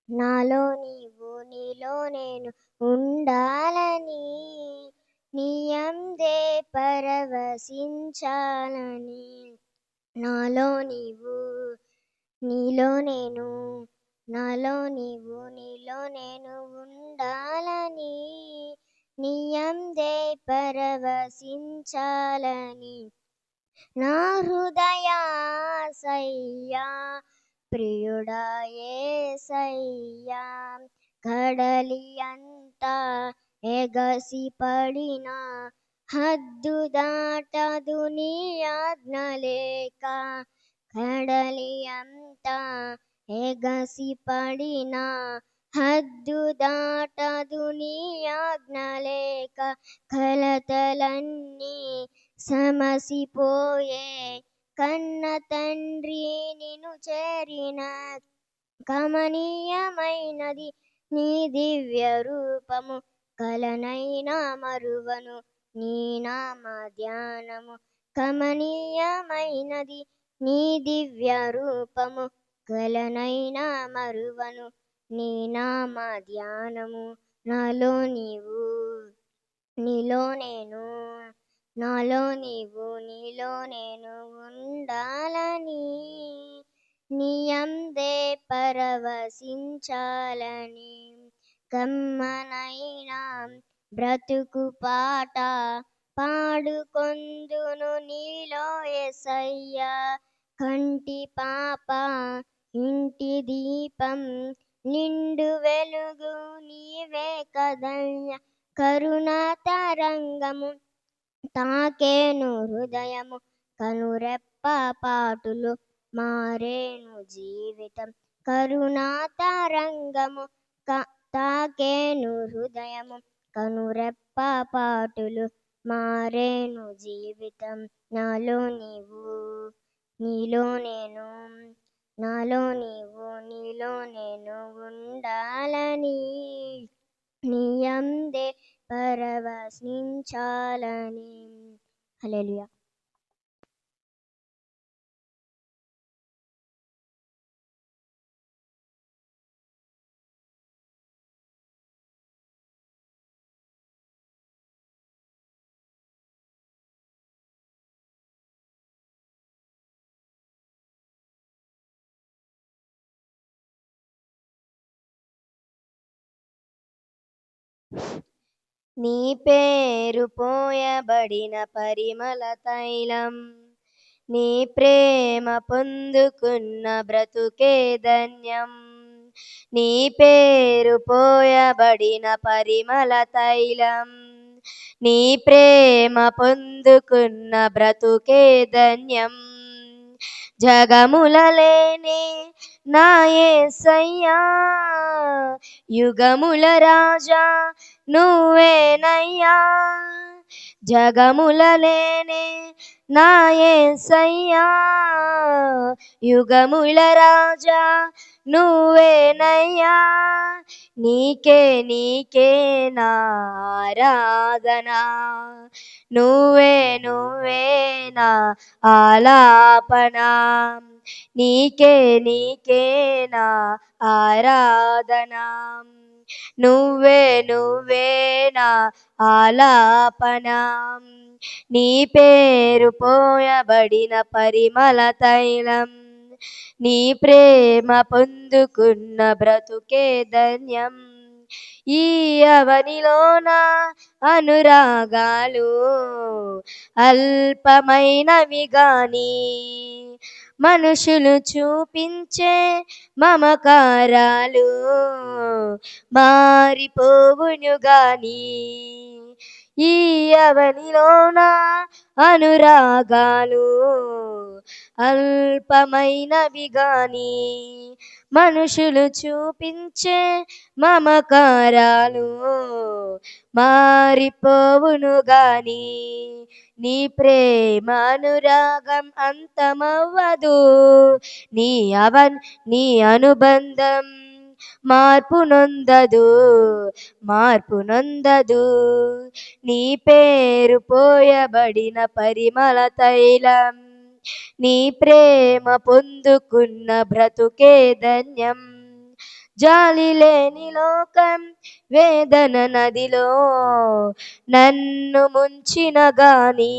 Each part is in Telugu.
నాలో నీవు నీలో నేను ఉండాలని, నీయందే పరవశించాలని. నాలో నీవు నీలో నేను, నాలో నీవు నీలో నేను ఉండాలని, నీయందే పరవశించాలని. నా హృదయాసయ్యా ప్రియుడా యేసయ్యా, కడలి అంతా ఎగసి పడినా హద్దు దాటదు నీ ఆజ్ఞ లేక. కడలి అంతా ఎగసి పడినా హద్దు దాటదు నీ ఆజ్ఞ లేక. కలతలన్నీ సమసిపోయే కన్న తండ్రి నిన్ను చేరిన కమనీయమైనది నీ దివ్య రూపము. కలనైనా మరువను నీ నామ ధ్యానము. కమనీయమైనది నీ దివ్య రూపము, కలనైనా మరువను నీ నామ ధ్యానము. నాలో నీవు నీలో నేను, నాలో నీవు నీలో నేను ఉండాలని, నీయందే పరవశించాలని. కమ్మనైనా బ్రతుకు పాట పాడుకొందును నీలో యేసయ్యా. కంటి పాప ఇంటి దీపం నిండు వెలుగు నీవే కదయ్యా. కరుణ తరంగము తాకేను హృదయము, కనురెప్ప పాటులు మారేను జీవితం. కరుణా తరంగము తాకేను హృదయము, కనురెప్ప పాటులు మారేను జీవితం. నాలో నీవు నీలో నేను, నాలో నీవు నీలో నేను ఉండాలని, నీయందే పరవశించాలని. హల్లెలూయా. నీ పేరు పోయబడిన పరిమళ తైలం, నీ ప్రేమ పొందుకున్న బ్రతుకే ధన్యం. నీ పేరు పోయబడిన పరిమళ తైలం, నీ ప్రేమ పొందుకున్న బ్రతుకే ధన్యం. జగములలేని నా యేసయ్యా, యుగముల రాజా నువ్వేనయ్యా. జగములలేని నా యేసయ్యా, యుగముల రాజా నువ్వేనయ్యా. నీకే నీకే నా ఆరాధన, నువ్వే నువ్వే నా ఆలాపన. నీకే నీకే నా ఆరాధన, నువ్వే నువ్వే నా ఆలాపన. నీ పేరు పోయబడిన పరిమళ తైలం, నీ ప్రేమ పొందుకున్న బ్రతుకే ధన్యం. ఈ అవనిలోన అనురాగాలు అల్పమైనవి గాని, మనుషులు చూపించే మమకారాలు మారిపోవును గాని. ఈ అవనిలోన అనురాగాలు అల్పమైనవి గాని, మనుషులు చూపించే మమకారాలు మారిపోవును గాని. నీ ప్రేమ అనురాగం అంతమవ్వదు, నీ అనుబంధం మార్పు నొందదు, మార్పు నొందదు. నీ పేరు పోయబడిన పరిమళ తైలం, నీ ప్రేమ పొందుకున్న బ్రతుకే ధన్యం. జాలి లేని లోకం వేదన నదిలో నన్ను ముంచిన గాని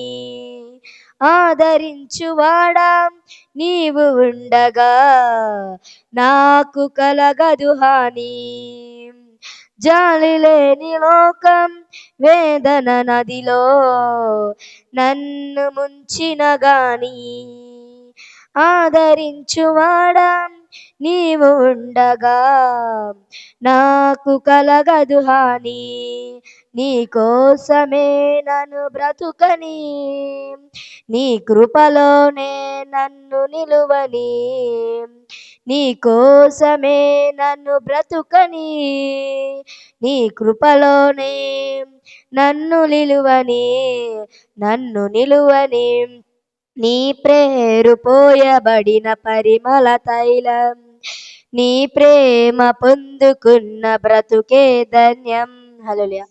ఆదరించువాడా నీవు ఉండగా నాకు కలగదు హాని. జాలి లేని లోకం వేదన నదిలో నన్ను ముంచిన గాని ఆదరించువాడా నీవు ఉండగా నాకు కలగదు హాని. నీ కోసమే నన్ను బ్రతుకని నీ కృపలోనే నన్ను నిలువని నీ కోసమే నన్ను బ్రతుకని నీ కృపలోనే నన్ను నిలువని నీ ప్రేరు పోయబడిన పరిమళ తైలం నీ ప్రేమ పొందుకున్న బ్రతుకే ధన్యం. హల్లెలూయా.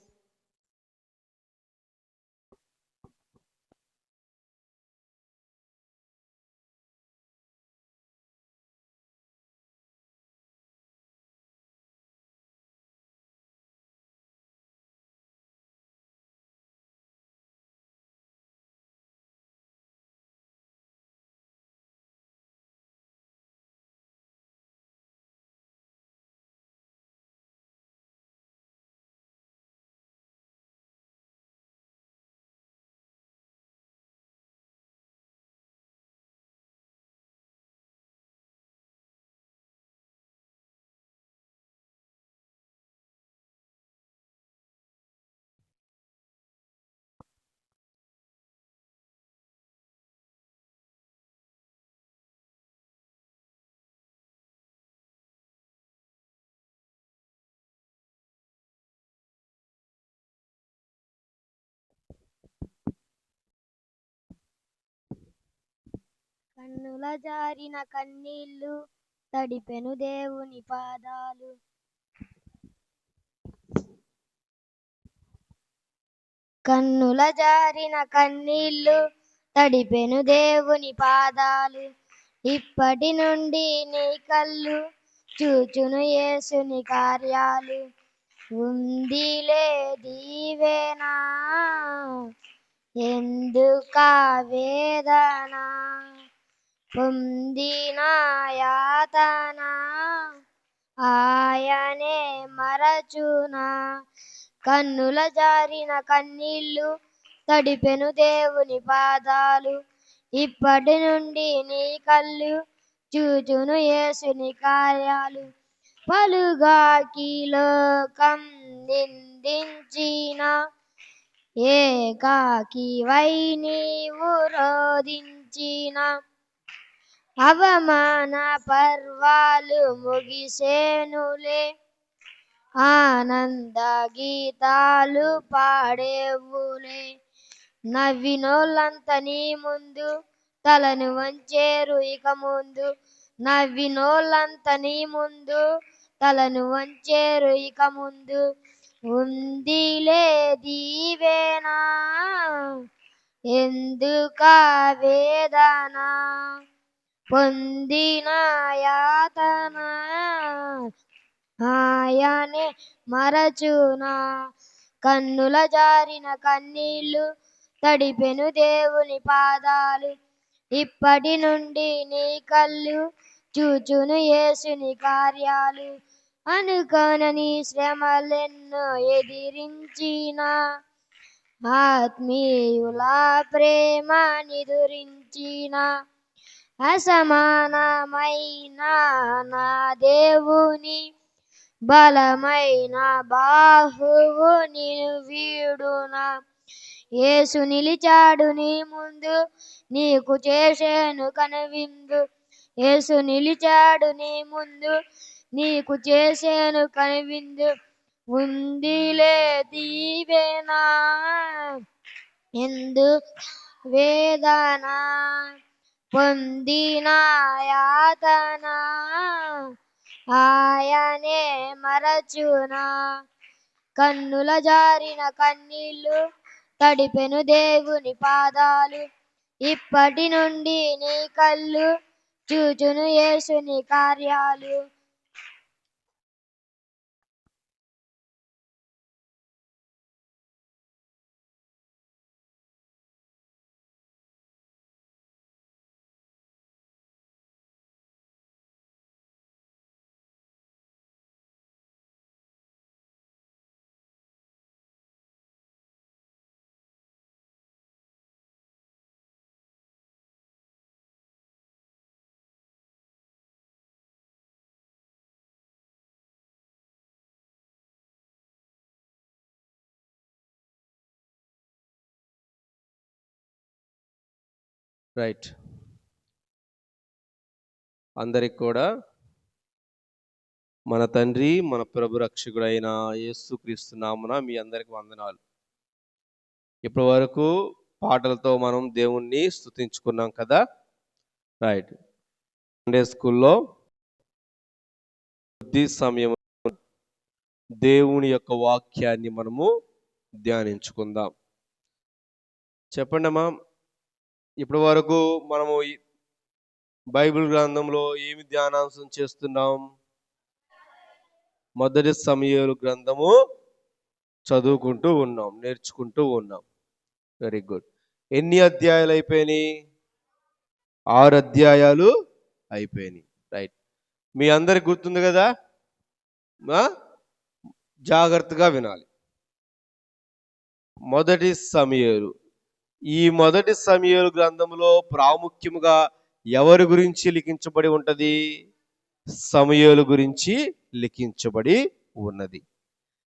కన్నుల జారిన కన్నీళ్లు తడిపెను దేవుని పాదాలు. కన్నుల జారిన కన్నీళ్లు తడిపెను దేవుని పాదాలు. ఇప్పటి నుండి నీ కళ్ళు చూచును యేసుని కార్యాలు. ఉందిలే దీవెనా ఎందుకా వేదన పొందిన యాతన ఆయనే మరచునా. కన్నుల జారిన కన్నీళ్లు తడిపెను దేవుని పాదాలు. ఇప్పటి నుండి నీ కళ్ళు చూచును యేసుని కార్యాలు. పలుగాకి లోకం నిందించిన ఏకాకి వై నీవు రోధించిన అవమాన పర్వాలు ముగిసేనులే ఆనంద గీతాలు పాడేవులే. నవ్వినోళ్ళంత నీ ముందు తలను వంచేరు ఇక ముందు. నవ్వినోళ్ళంత నీ ముందు తలను వంచేరు ఇక ముందు. ఉందిలే దీవెనా ఎందుకా వేదన పొందిన యాతన ఆయనే మరచునా. కన్నుల జారిన కన్నీళ్లు తడిపెను దేవుని పాదాలు. ఇప్పటి నుండి నీ కళ్ళు చూచును యేసుని కార్యాలు. అనుకోనని శ్రమలెన్నో ఎదిరించిన ఆత్మీయుల ప్రేమ నిదురించిన అసమానమైన నా దేవుని బలమైన బాహువు నిన్ను వీడునా. యేసు నిలిచాడు నీ ముందు నీకు చేసేను కనువిందు. యేసు నిలిచాడు నీ ముందు నీకు చేసేను కనువిందు. ఉందిలే దీవెనా ఎందుకు వేదన పొందిన యాతన ఆయనే మరచునా. కన్నుల జారిన కన్నీళ్లు తడిపెను దేవుని పాదాలు. ఇప్పటి నుండి నీ కళ్ళు చూచును యేసుని కార్యాలు. రైట్. అందరికి కూడా మన తండ్రి మన ప్రభు రక్షకుడైన యేసుక్రీస్తు నామమున మీ అందరికి వందనాలు. ఇప్పటి వరకు పాటలతో మనం దేవుణ్ణి స్తుతించుకున్నాం కదా. రైట్. సండే స్కూల్లో కొద్ది సమయం దేవుని యొక్క వాక్యాన్ని మనము ధ్యానించుకుందాం. చెప్పండి అమ్మా, ఇప్పటి వరకు మనము బైబిల్ గ్రంథంలో ఏమి ధ్యానాంశం చేస్తున్నాం? మొదటి సమూయేలు గ్రంథము చదువుకుంటూ ఉన్నాం, నేర్చుకుంటూ ఉన్నాం. Very good. ఎన్ని అధ్యాయాలు అయిపోయినాయి? 6 అధ్యాయాలు అయిపోయినాయి. రైట్. మీ అందరికి గుర్తుంది కదా? జాగ్రత్తగా వినాలి. మొదటి సమూయేలు. ఈ మొదటి సమూయేలు గ్రంథంలో ప్రాముఖ్యముగా ఎవరి గురించి లిఖించబడి ఉంటది? సమూయేలు గురించి లిఖించబడి ఉన్నది.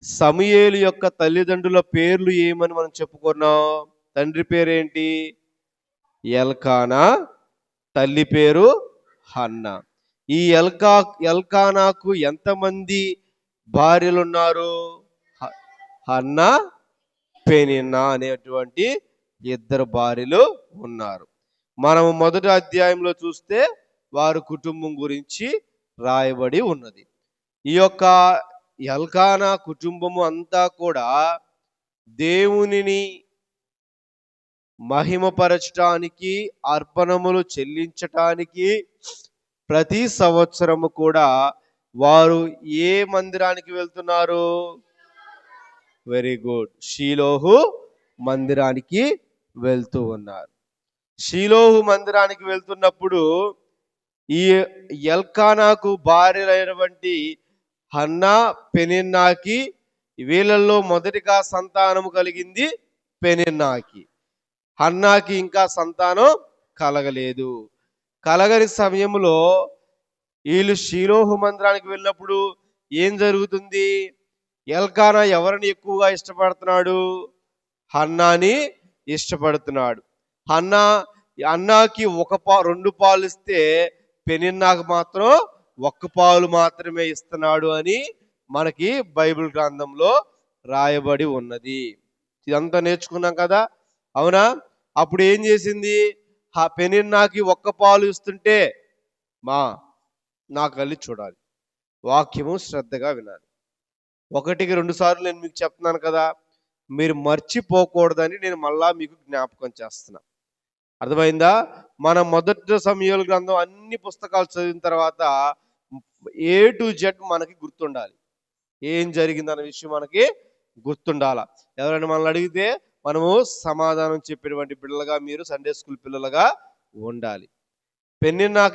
సమూయేలు యొక్క తల్లిదండ్రుల పేర్లు ఏమని మనం చెప్పుకున్నాం? తండ్రి పేరేంటి? ఎల్కానా, తల్లి పేరు హన్నా. ఈ ఎల్కానాకు ఎంతమంది భార్యలు ఉన్నారు? హన్నా, పెనిన్నా అనేటువంటి 2 భార్యలు ఉన్నారు. మనం మొదటి అధ్యాయంలో చూస్తే వారి కుటుంబం గురించి రాయబడి ఉన్నది. ఈ యొక్క ఎల్కానా కుటుంబము అంతా కూడా దేవునిని మహిమపరచటానికి, అర్పణములు చెల్లించటానికి ప్రతి సంవత్సరము కూడా వారు ఏ మందిరానికి వెళ్తున్నారు? వెరీ గుడ్, షీలోహు మందిరానికి వెళ్తూ ఉన్నారు. షీలోహు మందిరానికి వెళ్తున్నప్పుడు ఈ ఎల్కానాకు భార్యలైనటువంటి హన్నా, పెనిన్నాకి, వీళ్ళల్లో మొదటిగా సంతానము కలిగింది పెనిన్నాకి. హన్నాకి ఇంకా సంతానం కలగలేదు. కలగని సమయంలో వీళ్ళు షీలోహు మందిరానికి వెళ్ళినప్పుడు ఏం జరుగుతుంది? ఎల్కానా ఎవరిని ఎక్కువగా ఇష్టపడుతున్నాడు? హన్నాని ఇష్టపడుతున్నాడు. హన్నాకి 2 పాలు ఇస్తే పెనిన్నాకు మాత్రం 1 పాలు మాత్రమే ఇస్తున్నాడు అని మనకి బైబిల్ గ్రంథంలో రాయబడి ఉన్నది. ఇదంతా నేర్చుకున్నాం కదా, అవునా? అప్పుడు ఏం చేసింది? పెనిన్నాకి 1 పాలు ఇస్తుంటే నా కళ్ళి చూడాలి, వాక్యము శ్రద్ధగా వినాలి. 1కి 2 సార్లు నేను మీకు చెప్తున్నాను కదా, మీరు మర్చిపోకూడదని నేను మళ్ళా మీకు జ్ఞాపకం చేస్తున్నా. అర్థమైందా? మన మొదటి సమూయేలు గ్రంథం అన్ని పుస్తకాలు చదివిన తర్వాత A to Z మనకి గుర్తుండాలి. ఏం జరిగిందన్న విషయం మనకి గుర్తుండాల. ఎవరైనా మనల్ని అడిగితే మనము సమాధానం చెప్పేటువంటి పిల్లలుగా, మీరు సండే స్కూల్ పిల్లలుగా ఉండాలి. పెనిన్నా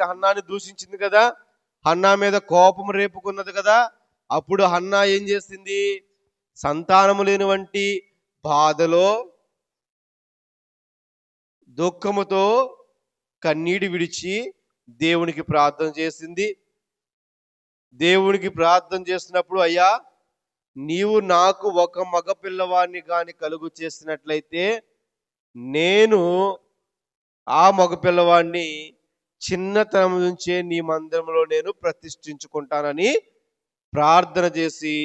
హన్నాని దూషించింది కదా, హన్నా మీద కోపం రేపుకున్నది కదా. అప్పుడు హన్నా ఏం చేసింది? సంతానము లేనివంటి బాధలో, దుఃఖముతో కన్నీటి విడిచి దేవునికి ప్రార్థన చేసింది. దేవునికి ప్రార్థన చేసినప్పుడు, అయ్యా నీవు నాకు 1 మగ పిల్లవాడిని కానీ కలుగు చేసినట్లయితే నేను ఆ మగ పిల్లవాడిని చిన్నతనం నుంచే నీ మందిరంలో నేను ప్రతిష్ఠించుకుంటానని ప్రార్థన చేసి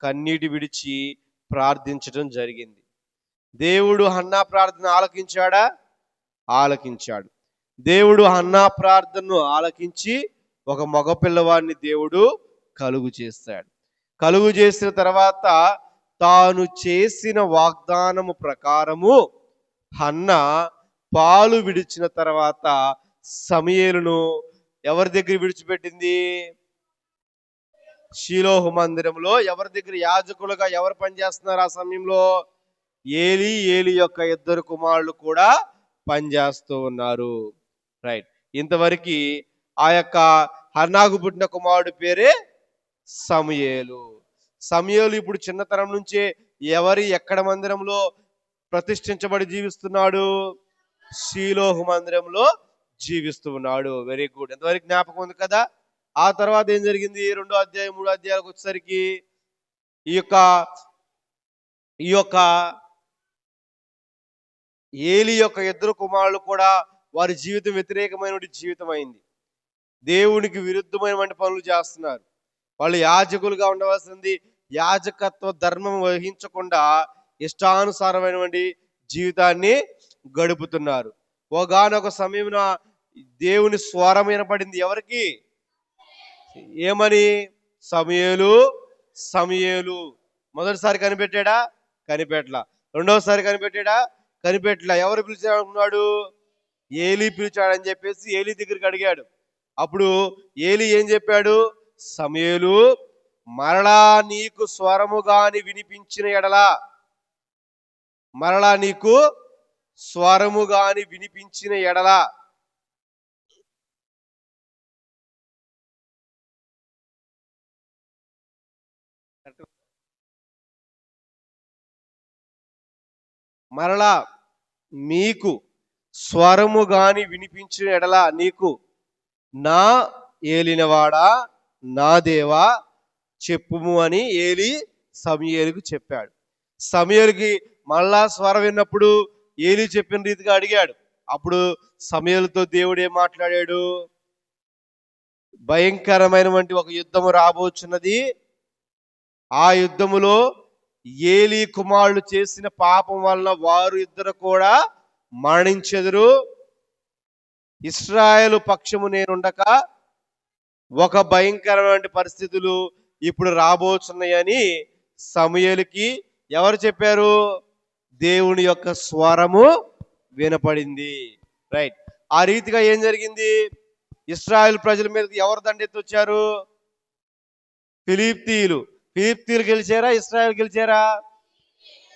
కన్నీటి విడిచి ప్రార్థించడం జరిగింది. దేవుడు హన్నా ప్రార్థన ఆలకించాడా? ఆలకించాడు. దేవుడు హన్నా ప్రార్థనను ఆలకించి 1 మగ పిల్లవాడిని దేవుడు కలుగు చేశాడు. కలుగు చేసిన తర్వాత తాను చేసిన వాగ్దానము ప్రకారము హన్నా పాలు విడిచిన తర్వాత సమూయేలును ఎవరి దగ్గర విడిచిపెట్టింది? షీలోహు మందిరంలో. ఎవరి దగ్గర? యాజకులుగా ఎవరు పనిచేస్తున్నారు ఆ సమయంలో? ఏలీ యొక్క 2 కుమారులు కూడా పనిచేస్తూ ఉన్నారు. రైట్. ఇంతవరకు ఆ యొక్క హన్నాకు పుట్టిన కుమారుడి పేరే సమూయేలు. సమూయేలు ఇప్పుడు చిన్నతనం నుంచే ఎక్కడ మందిరంలో ప్రతిష్ఠించబడి జీవిస్తున్నాడు? షీలోహు మందిరంలో జీవిస్తూ ఉన్నాడు. Very good. ఎంతవరకు జ్ఞాపకం ఉంది కదా. ఆ తర్వాత ఏం జరిగింది? 2వ అధ్యాయం 3వ అధ్యాయాలకు వచ్చేసరికి ఈ యొక్క ఏలి యొక్క ఇద్దరు కుమారులు కూడా వారి జీవితం వ్యతిరేకమైన జీవితం అయింది. దేవునికి విరుద్ధమైనటువంటి పనులు చేస్తున్నారు. వాళ్ళు యాజకులుగా ఉండవలసింది యాజకత్వ ధర్మం వహించకుండా ఇష్టానుసారమైనటువంటి జీవితాన్ని గడుపుతున్నారు. ఒకానొక సమయమున దేవుని స్వరం వినపడింది. ఎవరికి? ఏమని? సమూయేలు సమూయేలు. మొదటిసారి కనిపెట్టాడా? కనిపెట్టలా. రెండవసారి కనిపెట్టాడా? కనిపెట్టలా. ఎవరు పిలిచాడు? ఏలి పిలిచాడని చెప్పేసి ఏలి దగ్గరికి అడిగాడు. అప్పుడు ఏలి ఏం చెప్పాడు? సమూయేలు, మరలా నీకు స్వరము గాని వినిపించిన ఎడలా, మరలా నీకు స్వరము గాని వినిపించిన ఎడలా మరలా మీకు స్వరము గాని వినిపించిన ఎడల నీకు నా ఏలినవాడా, నా దేవా చెప్పుము అని ఏలి సమూయేలుకు చెప్పాడు. సమూయేలుకి మళ్ళా స్వరం విన్నప్పుడు ఏలి చెప్పిన రీతిగా అడిగాడు. అప్పుడు సమూయేలుతో దేవుడు ఏం మాట్లాడాడు? భయంకరమైనటువంటి ఒక యుద్ధము రాబోచున్నది. ఆ యుద్ధములో ఏలి కుమారులు చేసిన పాపం వలన వారు ఇద్దరు కూడా మరణించెదరు. ఇశ్రాయేలు పక్షము నేనుండక ఒక భయంకరమైన పరిస్థితులు ఇప్పుడు రాబోతున్నాయని సమూయేలుకి ఎవరు చెప్పారు? దేవుని యొక్క స్వరము వినపడింది. రైట్. ఆ రీతిగా ఏం జరిగింది? ఇశ్రాయేలు ప్రజల మీదకి ఎవరు దండెత్తి వచ్చారు? ఫిలిప్తీయులు. ఫిలిప్తీయులు గెలిచారా? ఇశ్రాయేల్ గెలిచారా?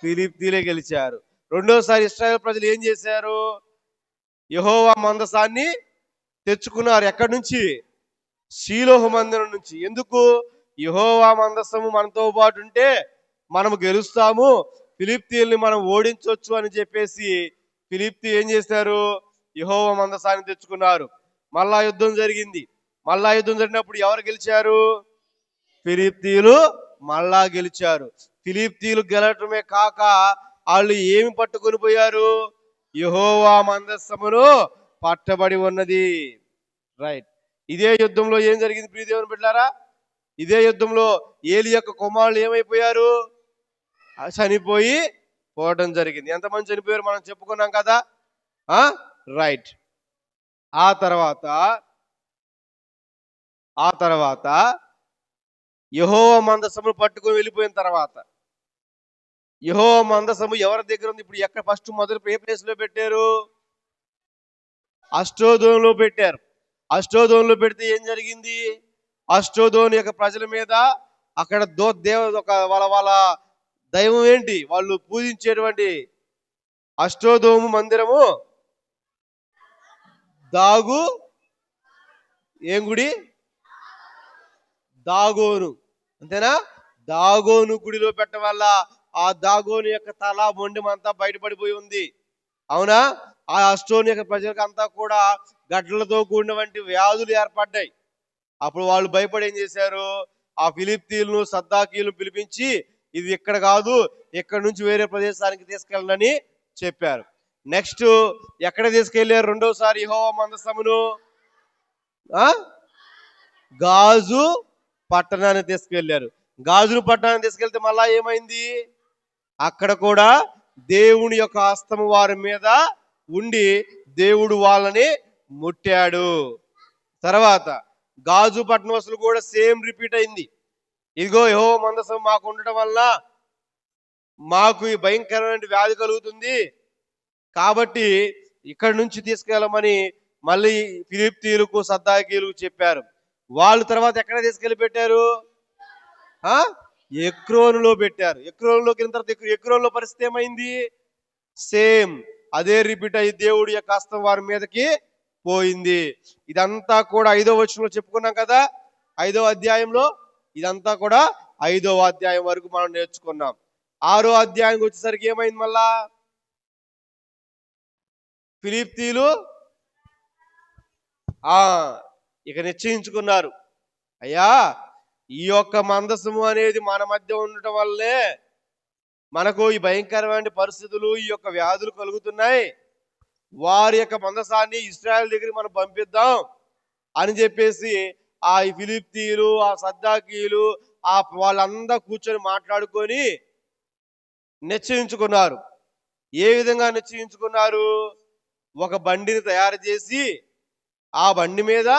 ఫిలిప్తీయులే గెలిచారు. రెండోసారి ఇశ్రాయేల్ ప్రజలు ఏం చేశారు? యెహోవా మందసాన్ని తెచ్చుకున్నారు. ఎక్కడి నుంచి? షీలోహు మందిరం నుంచి. ఎందుకు? యెహోవా మందసము మనతో పాటు ఉంటే మనము గెలుస్తాము, ఫిలిప్తీయుల్ని మనం ఓడించవచ్చు అని చెప్పేసి ఫిలిప్తీ ఏం చేశారు? యెహోవా మందసాన్ని తెచ్చుకున్నారు. మళ్ళా యుద్ధం జరిగింది. మళ్ళా యుద్ధం జరిగినప్పుడు ఎవరు గెలిచారు? ఫిలిప్తీయులు మళ్ళా గెలిచారు. ఫిలిప్తీయులు గెలటమే కాక వాళ్ళు ఏమి పట్టుకొని పోయారు? యెహోవా మందసమును పట్టబడి ఉన్నది. రైట్. ఇదే యుద్ధంలో ఏం జరిగింది ప్రియ దేవుని బిడ్డలారా? ఇదే యుద్ధంలో ఏలి యొక్క కుమారులు ఏమైపోయారు? చనిపోయి పోవడం జరిగింది. ఎంతమంది చనిపోయారు మనం చెప్పుకున్నాం కదా. రైట్. ఆ తర్వాత యెహోవా మందసమును పట్టుకొని వెళ్ళిపోయిన తర్వాత, యెహోవా మందసము ఎవరి దగ్గర ఉంది? ఇప్పుడు ఎక్కడ ఫస్ట్ మొదలు ఏ ప్లేస్ లో పెట్టారు? అష్టోదోనులో పెట్టారు. అష్టోదోనులో పెడితే ఏం జరిగింది? అష్టోదోను యొక్క ప్రజల మీద అక్కడ వాళ్ళ దైవం ఏంటి? వాళ్ళు పూజించేటువంటి అష్టోదోము మందిరము దాగు ఏం గుడి? దాగోను. అంతేనా? దాగోను గుడిలో పెట్టడం వల్ల ఆ దాగోను యొక్క తల మొండెమంతా బయటపడిపోయి ఉంది. అవునా? ఆ అష్టోని యొక్క ప్రజలకు అంతా కూడా గడ్డలతో కూడినటువంటి వ్యాధులు ఏర్పడ్డాయి. అప్పుడు వాళ్ళు భయపడి ఏం చేశారు? ఆ ఫిలిప్తీయులను సద్దాకీయులను పిలిపించి ఇది ఇక్కడ కాదు, ఇక్కడ నుంచి వేరే ప్రదేశానికి తీసుకెళ్ళని చెప్పారు. నెక్స్ట్ ఎక్కడ తీసుకెళ్లారు? రెండోసారి యెహోవా మందసమును గాజు పట్టణాన్ని తీసుకెళ్లారు. గాజులు పట్టణాన్ని తీసుకెళ్తే మళ్ళా ఏమైంది? అక్కడ కూడా దేవుని యొక్క హస్తము వారి మీద ఉండి దేవుడు వాళ్ళని ముట్టాడు. తర్వాత గాజు పట్టణవసులు కూడా సేమ్ రిపీట్ అయింది. ఇదిగో యెహోవా మందసం మాకు ఉండటం వల్ల మాకు ఈ భయంకరమైన వ్యాధి కలుగుతుంది, కాబట్టి ఇక్కడి నుంచి తీసుకెళ్ళమని మళ్ళీ ఫిలిప్తీయులకు సద్దాకీయులకు చెప్పారు. వాళ్ళు తర్వాత ఎక్కడ తీసుకెళ్ళి పెట్టారు? ఎక్రోనులో పెట్టారు. ఎక్రోనులోకి వెళ్ళిన తర్వాత ఎక్రోనులో పరిస్థితి ఏమైంది? సేమ్ అదే రిపీట్ అయ్యి దేవుడి యొక్క హస్తం వారి మీదకి పోయింది. ఇదంతా కూడా 5వ వచనంలో చెప్పుకున్నాం కదా. 5వ అధ్యాయంలో ఇదంతా కూడా 5వ అధ్యాయం వరకు మనం నేర్చుకున్నాం. 6వ అధ్యాయం వచ్చేసరికి ఏమైంది? మళ్ళా ఫిలిప్తీయులు ఇక నిశ్చయించుకున్నారు, అయ్యా ఈ యొక్క మందసము అనేది మన మధ్య ఉండటం వల్లే మనకు ఈ భయంకరమైన పరిస్థితులు, ఈ యొక్క వ్యాధులు కలుగుతున్నాయి, వారి యొక్క మందసాన్ని ఇశ్రాయేల్ దగ్గరికి మనం పంపిద్దాం అని చెప్పేసి ఆ ఫిలిప్తీయులు, ఆ సద్దాకీయులు, వాళ్ళందరూ కూర్చొని మాట్లాడుకొని నిశ్చయించుకున్నారు. ఏ విధంగా నిశ్చయించుకున్నారు? ఒక బండిని తయారు చేసి ఆ బండి మీద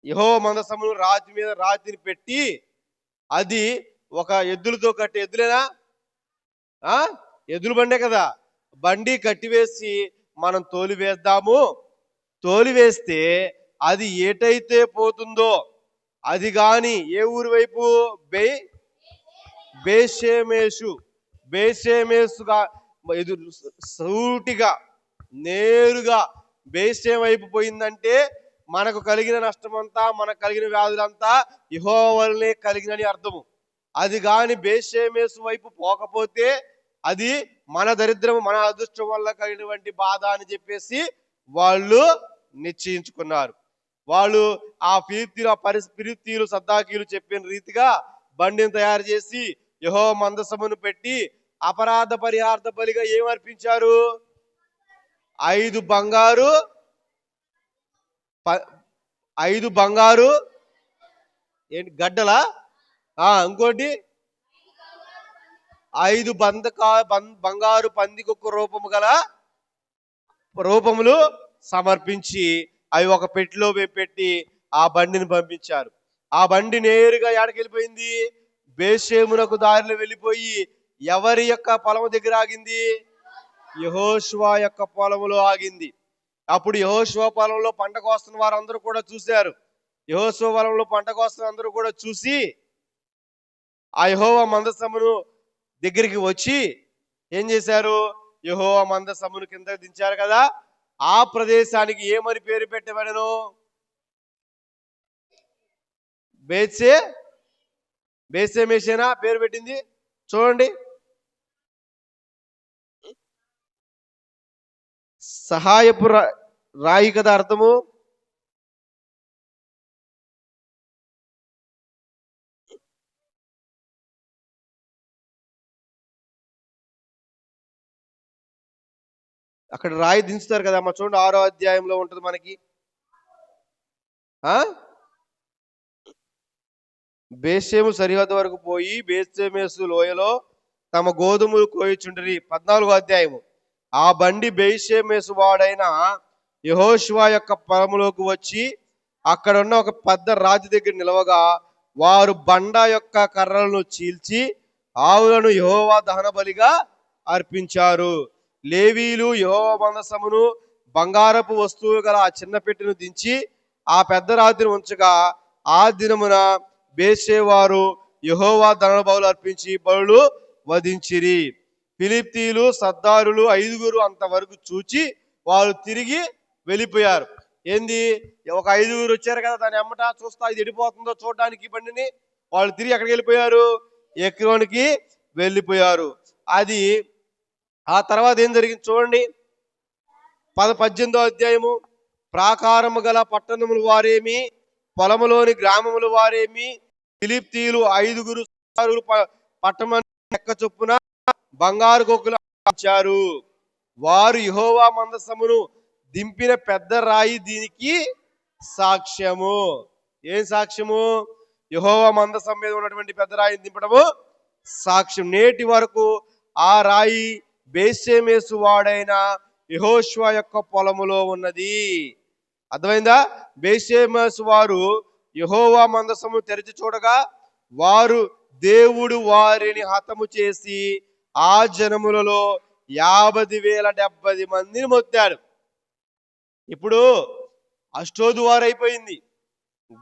యెహోవా మందసమును రాతిని పెట్టి, అది ఒక ఎద్దులతో కట్టి, ఎద్దులేనా? ఎద్దుల బండే కదా, బండి కట్టివేసి మనం తోలివేద్దాము. తోలివేస్తే అది ఏటైతే పోతుందో అది గాని, ఏ ఊరి వైపు? బేషేమేసుగా సూటిగా నేరుగా బేషేం వైపు పోయిందంటే మనకు కలిగిన నష్టమంతా, మనకు కలిగిన వ్యాధులంతా యెహోవా వల్లనే కలిగినని అర్థము. అది గాని బేషేమేసు వైపు పోకపోతే అది మన దరిద్రము, మన అదృష్టం వల్ల కలిగినటువంటి బాధ అని చెప్పేసి వాళ్ళు నిశ్చయించుకున్నారు. వాళ్ళు ఆ ఫిలిప్తీయులు సద్దాకీయులు చెప్పిన రీతిగా బండిని తయారు చేసి యెహోవా మందసమును పెట్టి అపరాధ పరిహార్థ బలిగా ఏం అర్పించారు? 5 బంగారు ఏంటి గడ్డలా? ఇంకోటి 5 బంగారు పందికొక్క రూపములు సమర్పించి అవి ఒక పెట్టిలో పెట్టి ఆ బండిని పంపించారు. ఆ బండి నేరుగా ఎక్కడికి వెళ్ళిపోయింది? బేషేమునకు దారిలో వెళ్ళిపోయి ఎవరి యొక్క పొలం దగ్గర ఆగింది? యెహోషువ యొక్క పొలంలో ఆగింది. అప్పుడు యెహోషువ పొలంలో పంట కోస్తున్న వారందరూ కూడా చూశారు. యెహోషువ పొలంలో పంట కోస్తున్న అందరూ కూడా చూసి ఆ యెహోవా మందసమును దగ్గరికి వచ్చి ఏం చేశారు? యెహోవా మందసమును కింద దించారు కదా, ఆ ప్రదేశానికి ఏమని పేరు పెట్టబడెను? బేత్షెమెషేనా పేరు పెట్టింది? చూడండి, సహాయపు రాయి కదా అర్థము. అక్కడ రాయి దించుతారు కదా అమ్మ, చూడండి 6వ అధ్యాయంలో ఉంటుంది మనకి. బేషేము సరిహద్దు వరకు పోయి బేత్షెమెషు లోయలో తమ గోధుమలు కోయిచుండ్రి. 14వ అధ్యాయము. ఆ బండి బేత్షెమెషు వాడైన యెహోషువ యొక్క పొలంలోకి వచ్చి అక్కడ ఉన్న ఒక పెద్ద రాజు దగ్గర నిలవగా, వారు బండ యొక్క కర్రలను చీల్చి ఆవులను యెహోవా దహన బలిగా అర్పించారు. లేవీయులు యెహోవా మందసమును బంగారపు వస్తువులు గల ఆ చిన్న పెట్టెను దించి ఆ పెద్ద రాతిని ఉంచగా, ఆ దినమున బేషేవారు యెహోవా దహన బలులు అర్పించి బలులు వధించిరి. ఫిలిప్తీయులు సర్దారులు 5 అంతవరకు చూచి వారు తిరిగి వెళ్ళిపోయారు. ఏంది? ఒక 5 వచ్చారు కదా, దాని ఎమ్మట చూస్తా ఇది ఎడిపోతుందో చూడడానికి బండిని. వాళ్ళు తిరిగి ఎక్కడికి వెళ్ళిపోయారు? ఎక్రోనికి వెళ్ళిపోయారు. అది ఆ తర్వాత ఏం జరిగింది చూడండి. 18వ అధ్యాయము. ప్రాకారము గల పట్టణములు వారేమి, పొలములోని గ్రామముల వారేమి, ఫిలిప్తీయులు 5 పట్టణ లెక్క చొప్పున బంగారు కొక్కులు ఇచ్చారు. వారు యెహోవా మందసమును దింపిన పెద్ద రాయి దీనికి సాక్ష్యము. ఏం సాక్ష్యము? యెహోవా మందసం మీద ఉన్నటువంటి పెద్ద రాయిని దింపడము సాక్ష్యం. నేటి వరకు ఆ రాయి బేత్షెమెషు వాడైన యెహోషువ యొక్క పొలములో ఉన్నది. అర్థమైందా? బేత్షెమెషు వారు యెహోవా మందసము తెరిచి చూడగా వారు దేవుడు వారిని హతము చేసి ఆ జనములలో 50,070 మందిని మొత్తాడు. ఇప్పుడు అష్టోదు వారైపోయింది,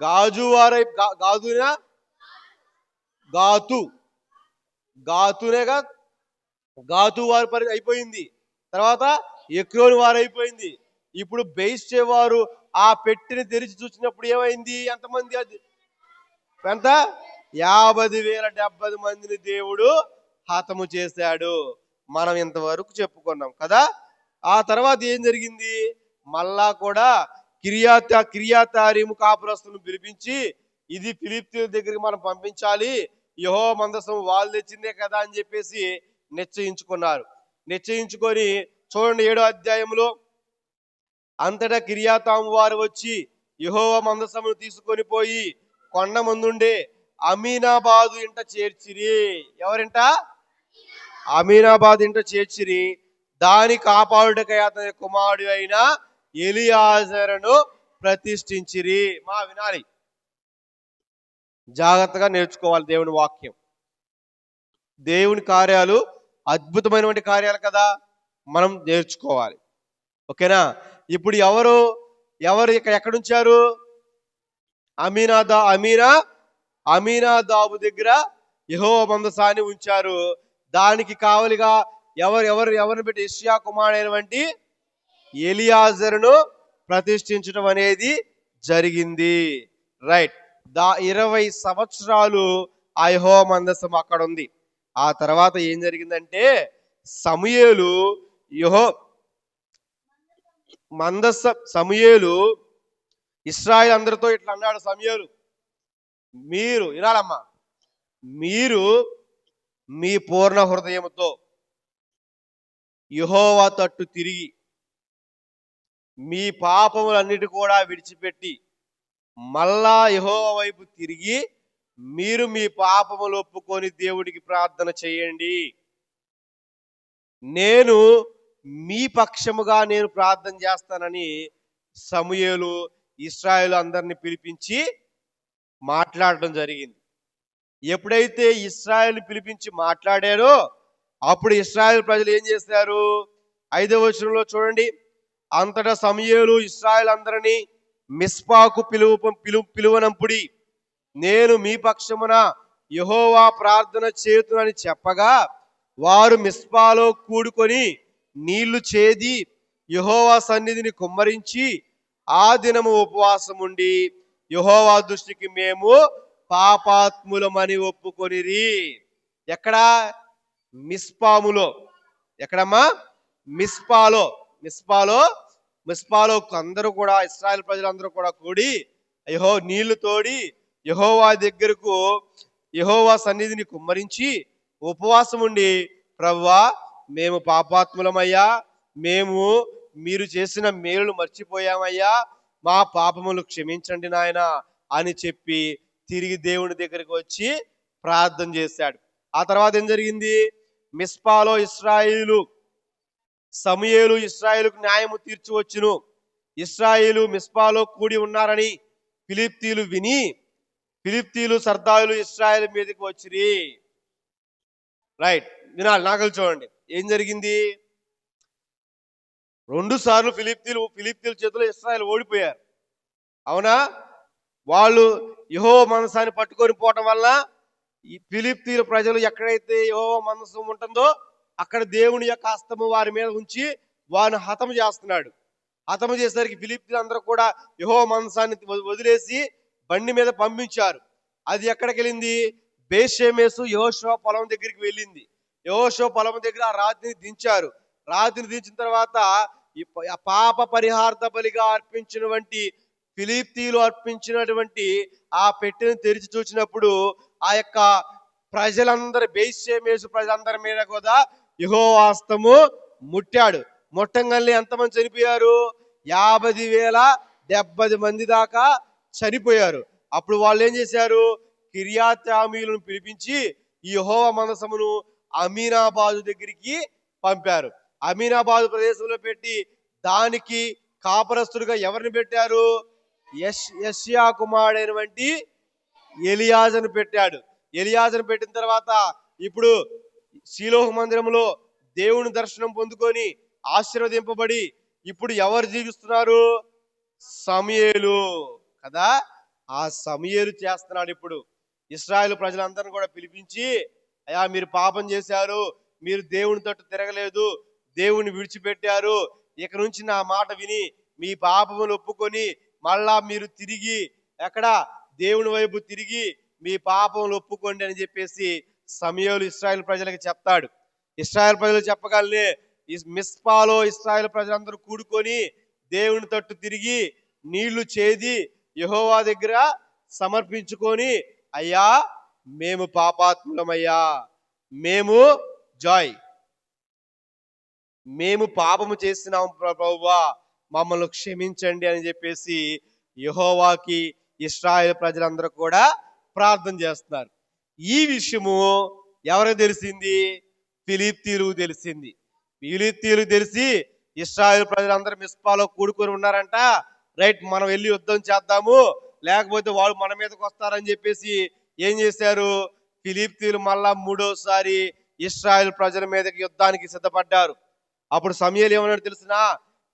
గాతునేగా గాతు వారి అయిపోయింది. తర్వాత ఎక్రోను వారైపోయింది. ఇప్పుడు బేత్షె వారు ఆ పెట్టెని తెరిచి చూసినప్పుడు ఏమైంది? ఎంతమంది? అది ఎంత? 50,070 మందిని దేవుడు హతము చేశాడు. మనం ఇంతవరకు చెప్పుకున్నాం కదా. ఆ తర్వాత ఏం జరిగింది? మళ్ళా కూడా కిర్యాతారీము కాపురస్తులను పిలిపించి ఇది ఫిలిప్తీయుల దగ్గరికి మనం పంపించాలి, యెహోవా మందసం వాళ్ళు తెచ్చిందే కదా అని చెప్పేసి నిశ్చయించుకున్నారు. నిశ్చయించుకొని చూడండి 7వ అధ్యాయంలో, అంతటా కిర్యాతాము వారు వచ్చి యెహోవా మందసమును తీసుకొని పోయి కొండ ముందుండే అమీనాబాదు ఇంట చేర్చిరి. ఎవరింట? అమీనాబాద్ ఇంట చేర్చిరి. దాని కాపాడుటకై అతని కుమారుడు అయిన ఎలియాజరును ప్రతిష్ఠించిరి. వినాలి, జాగ్రత్తగా నేర్చుకోవాలి దేవుని వాక్యం. దేవుని కార్యాలు అద్భుతమైనటువంటి కార్యాలు కదా, మనం నేర్చుకోవాలి. ఓకేనా? ఇప్పుడు ఎవరు ఇక్కడ ఎక్కడుంచారు? అమీనాదాబు దగ్గర యెహోవా మందసాన్ని ఉంచారు. దానికి కావలిగా ఎవరిని పెట్టి? యెషయా కుమారుడైనటువంటి ఎలియాజరును ప్రతిష్ఠించడం అనేది జరిగింది. రైట్. 20 సంవత్సరాలు ఆ యెహోవా మందసం అక్కడ ఉంది. ఆ తర్వాత ఏం జరిగిందంటే, సమూయేలు ఇశ్రాయేలు అందరితో ఇట్లా అన్నాడు. సమూయేలు, మీరు వినాలమ్మా, మీరు మీ పూర్ణ హృదయంతో యెహోవా తట్టు తిరిగి మీ పాపములన్నిటి కూడా విడిచిపెట్టి మళ్ళా యెహోవా వైపు తిరిగి మీరు మీ పాపములు ఒప్పుకొని దేవుడికి ప్రార్థన చేయండి. నేను మీ పక్షముగా నేను ప్రార్థన చేస్తానని సమూయేలు ఇశ్రాయేలు అందరిని పిలిపించి మాట్లాడడం జరిగింది. ఎప్పుడైతే ఇశ్రాయేలు పిలిపించి మాట్లాడారో అప్పుడు ఇశ్రాయేలు ప్రజలు ఏం చేశారు? 5వ వచనంలో చూడండి. అంతటా సమూయేలు ఇశ్రాయేలు అందరినీ మిస్పాకు పిలువనంపుడి, నేను మీ పక్షమున యెహోవా ప్రార్థన చేతునని చెప్పగా వారు మిస్పాలో కూడుకొని నీళ్లు చేది యెహోవా సన్నిధిని కుమ్మరించి ఆ దినము ఉపవాసం ఉండి యెహోవా దృష్టికి మేము పాపాత్ములమని ఒప్పుకొనిరి. ఎక్కడ? మిస్పాములో. ఎక్కడమ్మా? మిస్పాలో అందరూ కూడా ఇశ్రాయేలు ప్రజలందరూ కూడా కూడి నీళ్లు తోడి యెహోవా దగ్గరకు యెహోవా సన్నిధిని కుమ్మరించి ఉపవాసం ఉండి, ప్రభువా మేము పాపాత్ములమయ్యా, మేము మీరు చేసిన మేలును మర్చిపోయామయ్యా, మా పాపములు క్షమించండి నాయన అని చెప్పి తిరిగి దేవుని దగ్గరికి వచ్చి ప్రార్థన చేశాడు. ఆ తర్వాత ఏం జరిగింది? మిస్పాలో సమూయేలు ఇశ్రాయేలుకు న్యాయము తీర్చి వచ్చును. ఇశ్రాయేలు మిస్పాలో కూడి ఉన్నారని ఫిలిష్తీయులు విని ఫిలిష్తీయులు సర్దాయులు ఇశ్రాయేలు మీదకి వచ్చిరి. రైట్, వినాలి, నాగలు చూడండి. ఏం జరిగింది? 2 సార్లు ఫిలిష్తీయుల చేతిలో ఇశ్రాయేలు ఓడిపోయారు. అవునా? వాళ్ళు యెహోవా మందసాన్ని పట్టుకొని పోవటం వల్ల ఈ ఫిలిష్తీయుల ప్రజలు ఎక్కడైతే యెహోవా మందసం ఉంటుందో అక్కడ దేవుని యొక్క హస్తము వారి మీద ఉంచి వారిని హతము చేస్తున్నాడు. హతము చేసేసరికి ఫిలిష్తీయులు అందరూ కూడా యెహోవా మందసాన్ని వదిలేసి బండి మీద పంపించారు. అది ఎక్కడికి వెళ్ళింది? బేషెమెషు యెహోషువ పొలం దగ్గరికి వెళ్ళింది. యెహోషువ పొలం దగ్గర ఆ రాతిని దించారు. రాతిని దించిన తర్వాత పాప పరిహార్థ బలిగా అర్పించినటువంటి ఫిలిష్తీయులు అర్పించినటువంటి ఆ పెట్టెను తెరిచి చూసినప్పుడు ఆ యొక్క ప్రజలందరి బేషెమెషు ప్రజలందరి మీద కూడా యెహోవా హస్తము ముట్టాడు. ముట్టంగానే ఎంతమంది చనిపోయారు? 50,070 మంది దాకా చనిపోయారు. అప్పుడు వాళ్ళు ఏం చేశారు? కిర్యాతామీయులను పిలిపించి ఈ యెహోవా మందసమును అమీనాబాదు దగ్గరికి పంపారు. అమీనాబాదు ప్రదేశంలో పెట్టి దానికి కాపరస్తుడుగా ఎవరిని పెట్టారు? యెషయా కుమారుడైనటువంటి ఎలియాజరును పెట్టాడు. ఎలియాజరును పెట్టిన తర్వాత ఇప్పుడు షిలోహు మందిరంలో దేవుని దర్శనం పొందుకొని ఆశీర్వదింపబడి ఇప్పుడు ఎవరు జీవిస్తున్నారు? సమూయేలు కదా. ఆ సమూయేలు చేస్తున్నాడు. ఇప్పుడు ఇశ్రాయేలు ప్రజలందరిని కూడా పిలిపించి, అయ్యా మీరు పాపం చేశారు, మీరు దేవుని తట్టు తిరగలేదు, దేవుని విడిచిపెట్టారు, ఇక నుంచి నా మాట విని మీ పాపములు ఒప్పుకొని మళ్ళా మీరు తిరిగి ఎక్కడ దేవుని వైపు తిరిగి మీ పాపములు ఒప్పుకోండి అని చెప్పేసి సమూయేలు ఇశ్రాయేలు ప్రజలకు చెప్తాడు. ఇశ్రాయేలు ప్రజలు చెప్పగలనే మిస్పాలో ఇశ్రాయేలు ప్రజలందరూ కూడుకొని దేవుని తట్టు తిరిగి నీళ్లు చేది యెహోవా దగ్గర సమర్పించుకొని, అయ్యా మేము పాపాత్ములమయ్యా, మేము జాయ్ మేము పాపము చేసినాం ప్రభువా, మమ్మల్ని క్షమించండి అని చెప్పేసి యెహోవాకి ఇశ్రాయేలు ప్రజలందరూ కూడా ప్రార్థన చేస్తున్నారు. ఈ విషయము ఎవరికి తెలిసింది? ఫిలిష్తీయులకు తెలిసింది. ఫిలిష్తీయులకు తెలిసి ఇశ్రాయేలు ప్రజలందరూ మిస్పాలో కూడుకొని ఉన్నారంట. రైట్, మనం వెళ్ళి యుద్ధం చేద్దాము, లేకపోతే వాళ్ళు మన మీదకి వస్తారని చెప్పేసి ఏం చేశారు? ఫిలిష్తీయులు మళ్ళా మూడోసారి ఇశ్రాయేలు ప్రజల మీదకి యుద్ధానికి సిద్ధపడ్డారు. అప్పుడు సమూయేలు ఏమన్నాడు తెలుసునా?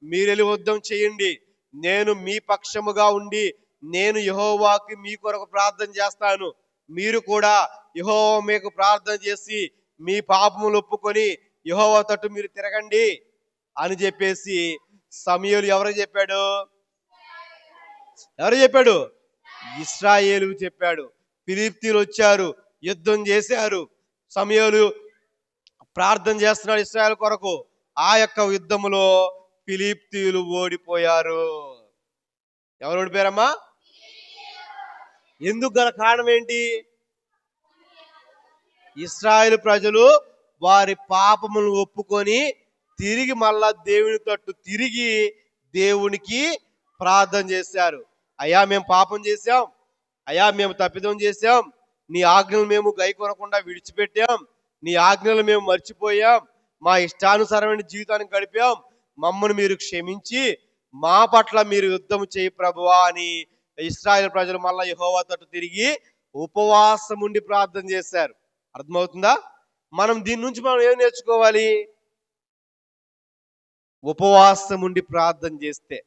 మీరు వెళ్ళి యుద్ధం చేయండి, నేను మీ పక్షముగా ఉండి నేను యెహోవాకి మీ కొరకు ప్రార్థన చేస్తాను, మీరు కూడా యెహోవా మీకు ప్రార్థన చేసి మీ పాపములు ఒప్పుకొని యెహోవా తట్టు మీరు తిరగండి అని చెప్పేసి సమూయేలు ఎవరికి చెప్పాడు? ఇశ్రాయేలు చెప్పాడు. ఫిలిష్తీయులు వచ్చారు, యుద్ధం చేశారు. సమూయేలు ప్రార్థన చేస్తున్నాడు ఇశ్రాయేలు కొరకు. ఆ యొక్క యుద్ధములో ఫిలిష్తీయులు ఓడిపోయారు. ఎవరు ఓడిపోయారమ్మా? ఎందుకు గల కారణం ఏంటి? ఇశ్రాయేలు ప్రజలు వారి పాపములను ఒప్పుకొని తిరిగి మళ్ళా దేవుని తట్టు తిరిగి దేవునికి ప్రార్థన చేశారు. అయ్యా, మేము పాపం చేశాం, అయ్యా మేము తప్పిదం చేశాం, నీ ఆజ్ఞలు మేము గైకొనకుండా విడిచిపెట్టాం, నీ ఆజ్ఞలు మేము మర్చిపోయాం, మా ఇష్టానుసారమైన జీవితాన్ని గడిపాం, మమ్మల్ని మీరు క్షమించి మా పట్ల మీరు యుద్ధం చేయి ప్రభువా అని ఇశ్రాయేలు ప్రజలు మళ్ళా యెహోవా తట్టు తిరిగి ఉపవాసం ఉండి ప్రార్థన చేశారు. అర్థమవుతుందా? మనం దీని నుంచి మనం ఏం నేర్చుకోవాలి? ఉపవాసం ఉండి ప్రార్థన చేస్తే,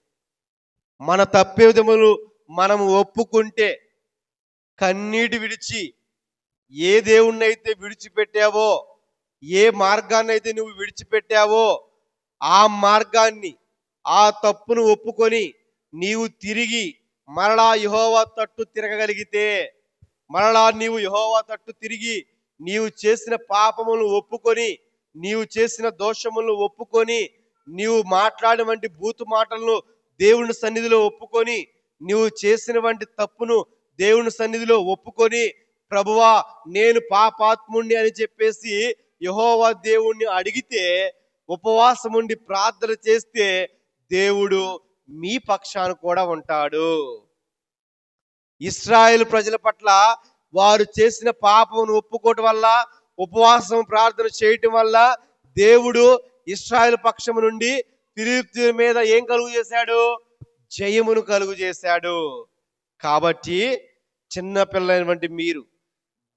మన తప్పిదములు మనం ఒప్పుకుంటే, కన్నీటి విడిచి ఏ దేవుణ్ణైతే విడిచిపెట్టావో, ఏ మార్గాన్ని అయితే నువ్వు విడిచిపెట్టావో ఆ మార్గాన్ని, ఆ తప్పును ఒప్పుకొని నీవు తిరిగి మరలా యెహోవా తట్టు తిరగగలిగితే, మరలా నీవు యెహోవా తట్టు తిరిగి నీవు చేసిన పాపములను ఒప్పుకొని, నీవు చేసిన దోషములను ఒప్పుకొని, నీవు మాట్లాడినటువంటి బూతు మాటలను దేవుని సన్నిధిలో ఒప్పుకొని, నీవు చేసినటువంటి తప్పును దేవుని సన్నిధిలో ఒప్పుకొని, ప్రభువా నేను పాపాత్ముణ్ణి అని చెప్పేసి యెహోవా దేవుణ్ణి అడిగితే, ఉపవాసం ఉండి ప్రార్థన చేస్తే దేవుడు మీ పక్షాన కూడా ఉంటాడు. ఇశ్రాయేలు ప్రజల పట్ల వారు చేసిన పాపమును ఒప్పుకోవటం వల్ల, ఉపవాసం ప్రార్థన చేయటం వల్ల దేవుడు ఇశ్రాయేలు పక్షము నుండి ఫిలిష్తీయుల మీద ఏం కలుగు చేశాడు? జయమును కలుగు చేశాడు. కాబట్టి చిన్న పిల్లైనటువంటి మీరు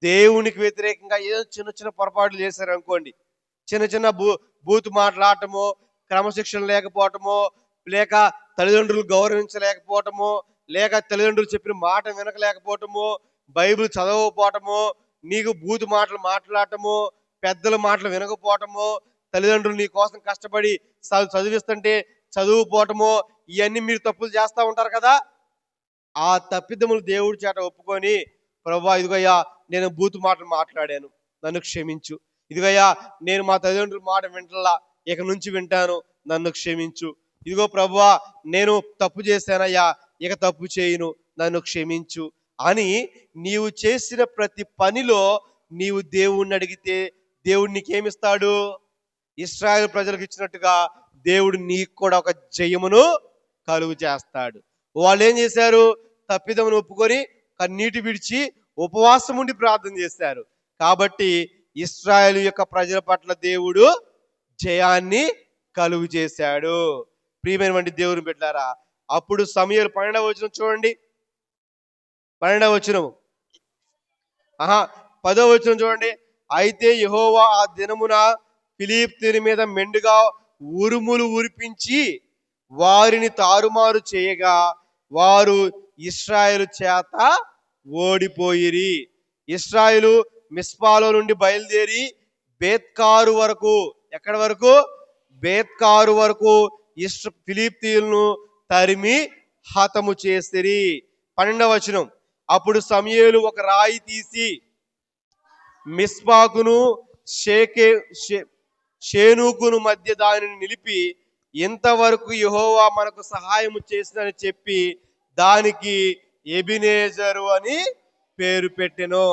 దేవునికి వ్యతిరేకంగా ఏదో చిన్న చిన్న పొరపాట్లు చేశారు అనుకోండి, చిన్న చిన్న బూతు మాట్లాడటమో, క్రమశిక్షణ లేకపోవటమో, లేక తల్లిదండ్రులు గౌరవించలేకపోవటమో, లేక తల్లిదండ్రులు చెప్పిన మాట వినకలేకపోవటమో, బైబిల్ చదవకపోవటమో, నీకు బూతు మాటలు మాట్లాడటమో, పెద్దల మాటలు వినకపోవటమో, తల్లిదండ్రులు నీ కోసం కష్టపడి చదివిస్తుంటే చదువుకోవటమో, ఇవన్నీ మీరు తప్పులు చేస్తూ ఉంటారు కదా. ఆ తప్పిదములు దేవుడి చేత ఒప్పుకొని, ప్రభువా ఇదిగయ్యా నేను బూతు మాటలు మాట్లాడాను, నన్ను క్షమించు, ఇదిగయ్యా నేను మా తల్లిదండ్రుల మాట వింటలా, ఇక నుంచి వింటాను, నన్ను క్షమించు, ఇదిగో ప్రభువా నేను తప్పు చేశానయ్యా, ఇక తప్పు చేయను, నన్ను క్షమించు అని నీవు చేసిన ప్రతి పనిలో నీవు దేవుణ్ణి అడిగితే దేవుడు నీకేమిస్తాడు? ఇశ్రాయేలు ప్రజలకు ఇచ్చినట్టుగా దేవుడు నీకు కూడా ఒక జయమును కలుగు చేస్తాడు. వాళ్ళు ఏం చేశారు? తప్పిదమును ఒప్పుకొని కన్నీటి విడిచి ఉపవాసం ఉండి ప్రార్థన చేశారు. కాబట్టి ఇశ్రాయేలు యొక్క ప్రజల పట్ల దేవుడు జయాన్ని కలుగు చేశాడు. ప్రియమైనటువంటి దేవుని బిడ్డలారా, అప్పుడు సమూయేలు 12వ వచనం చూడండి. 12వ వచనం 10వ వచనం చూడండి. అయితే యెహోవా ఆ దినమున ఫిలిష్తీయుల మీద మెండుగా ఉరుములు ఉరిపించి వారిని తారుమారు చేయగా వారు ఇశ్రాయేలు చేత ఓడిపోయిరి. ఇశ్రాయేలు మిస్పాలో నుండి బయలుదేరి బేత్కారు వరకు, ఎక్కడి వరకు? బేత్కారు వరకు ఫిలిష్తీయులను తరిమి హతము చేసిరి. 12వ వచనం. అప్పుడు సమూయేలు ఒక రాయి తీసి మిస్పాకును షేనుకును మధ్య దానిని నిలిపి, ఇంతవరకు యెహోవా మనకు సహాయము చేసినని చెప్పి దానికి ఎబినేజరు అని పేరు పెట్టెను.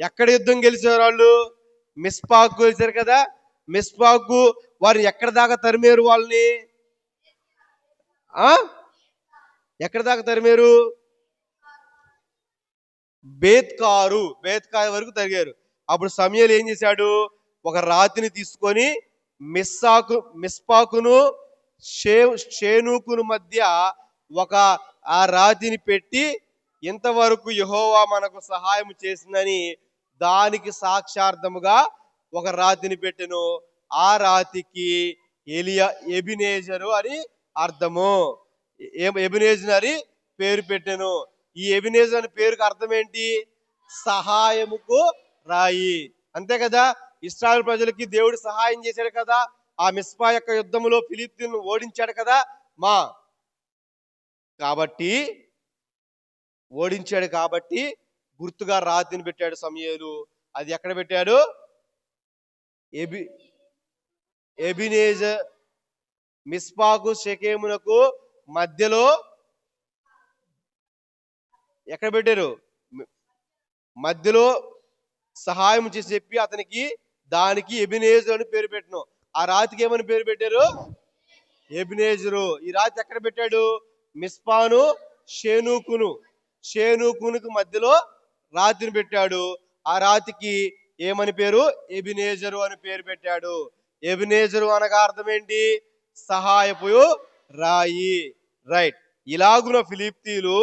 ఎక్కడ యుద్ధం గెలిచారు వాళ్ళు? మిస్పాకు గెలిచారు కదా. మిస్పాకు వారు ఎక్కడ దాకా తరిమేరు వాళ్ళని? ఆ ఎక్కడ దాకా తరిమేరు? బేత్కారు వరకు తరిగారు. అప్పుడు సమూయేలు ఏం చేశాడు? ఒక రాతిని తీసుకొని మిస్పాకును షేనుకును మధ్య ఒక ఆ రాతిని పెట్టి, ఇంతవరకు యెహోవా మనకు సహాయం చేసిందని దానికి సాక్షార్థముగా ఒక రాతిని పెట్టెను. ఆ రాతికి ఎబినేజరు అని అర్థము. ఎబినేజర్ అని పేరు పెట్టెను. ఈ ఎబినేజర్ అనే పేరుకి అర్థం ఏంటి? సహాయముకు రాయి. అంతే కదా. ఇశ్రాయేలు ప్రజలకి దేవుడు సహాయం చేశాడు కదా. ఆ మిస్పా యొక్క యుద్ధములో ఫిలిష్తీయులను ఓడించాడు కదా. కాబట్టి ఓడించాడు కాబట్టి గుర్తుగా రాతిని పెట్టాడు సమూయేలు. అది ఎక్కడ పెట్టాడు? ఎబినేజర్, మిస్పాకు షెకెమునకు మధ్యలో ఎక్కడ పెట్టారు? మధ్యలో సహాయం చేసి చెప్పి అతనికి దానికి ఎబినేజరు అని పేరు పెట్టను. ఆ రాతికి ఏమని పేరు పెట్టారు? ఎబినేజరు. ఈ రాతి ఎక్కడ పెట్టాడు? మిస్పాను షేనుకునుకు మధ్యలో రాతిని పెట్టాడు. ఆ రాతికి ఏమని పేరు? ఎబినేజరు అని పేరు పెట్టాడు. ఎబినేజరు అనగా అర్థం ఏంటి? సహాయపు రాయి. రైట్. ఇలాగున ఫిలిష్తీయులు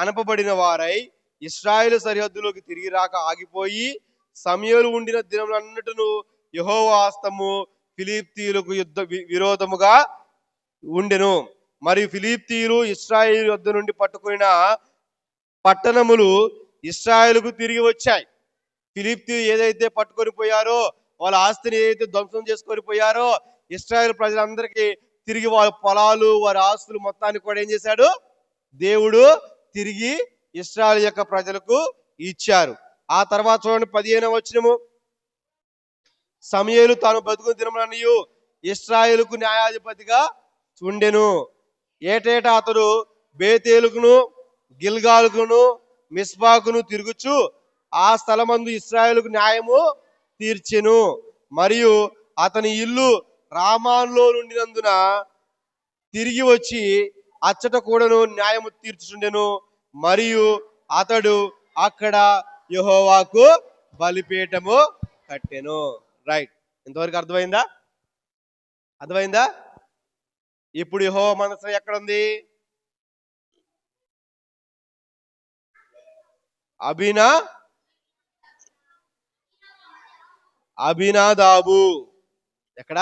అనపబడిన వారై ఇశ్రాయేలు సరిహద్దులోకి తిరిగి రాక ఆగిపోయి, సమూయేలు ఉండిన దినములన్నిటిను యెహోవా హస్తము ఫిలిష్తీయులకు విరోధముగా ఉండెను. మరియు ఫిలిష్తీయులు ఇశ్రాయేలు యొద్ద నుండి పట్టుకున్న పట్టణములు ఇశ్రాయేలుకు తిరిగి వచ్చాయి. ఫిలిష్తీయులు ఏదైతే పట్టుకొని పోయారో, వాళ్ళ ఆస్తిని ఏదైతే ధ్వంసం చేసుకొని పోయారో, ఇశ్రాయేలు ప్రజలందరికీ తిరిగి వాళ్ళ పొలాలు, వారి ఆస్తులు మొత్తాన్ని కూడా ఏం చేశాడు? దేవుడు తిరిగి ఇశ్రాయేలు యొక్క ప్రజలకు ఇచ్చారు. ఆ తర్వాత చూడండి 15వ వచనము. సమూయేలు తాను బతుకుని దినములన్నీ ఇశ్రాయేలుకు న్యాయాధిపతిగా ఉండెను. ఏటేటా అతడు బేతేలుకును గిల్గాలుకును మిస్పాకును తిరుగుచు ఆ స్థలమందు ఇశ్రాయేలుకు న్యాయము తీర్చెను. మరియు అతని ఇల్లు రామాలో నుండినందున తిరిగి వచ్చి అచ్చట కూడాను న్యాయము తీర్చుచుండెను. మరియు అతడు అక్కడ యెహోవాకు బలిపీఠము కట్టెను. రైట్. ఇంతవరకు అర్థమైందా? ఇప్పుడు యెహోవా మనసు ఎక్కడ ఉంది? అభినాదాబు. ఎక్కడ?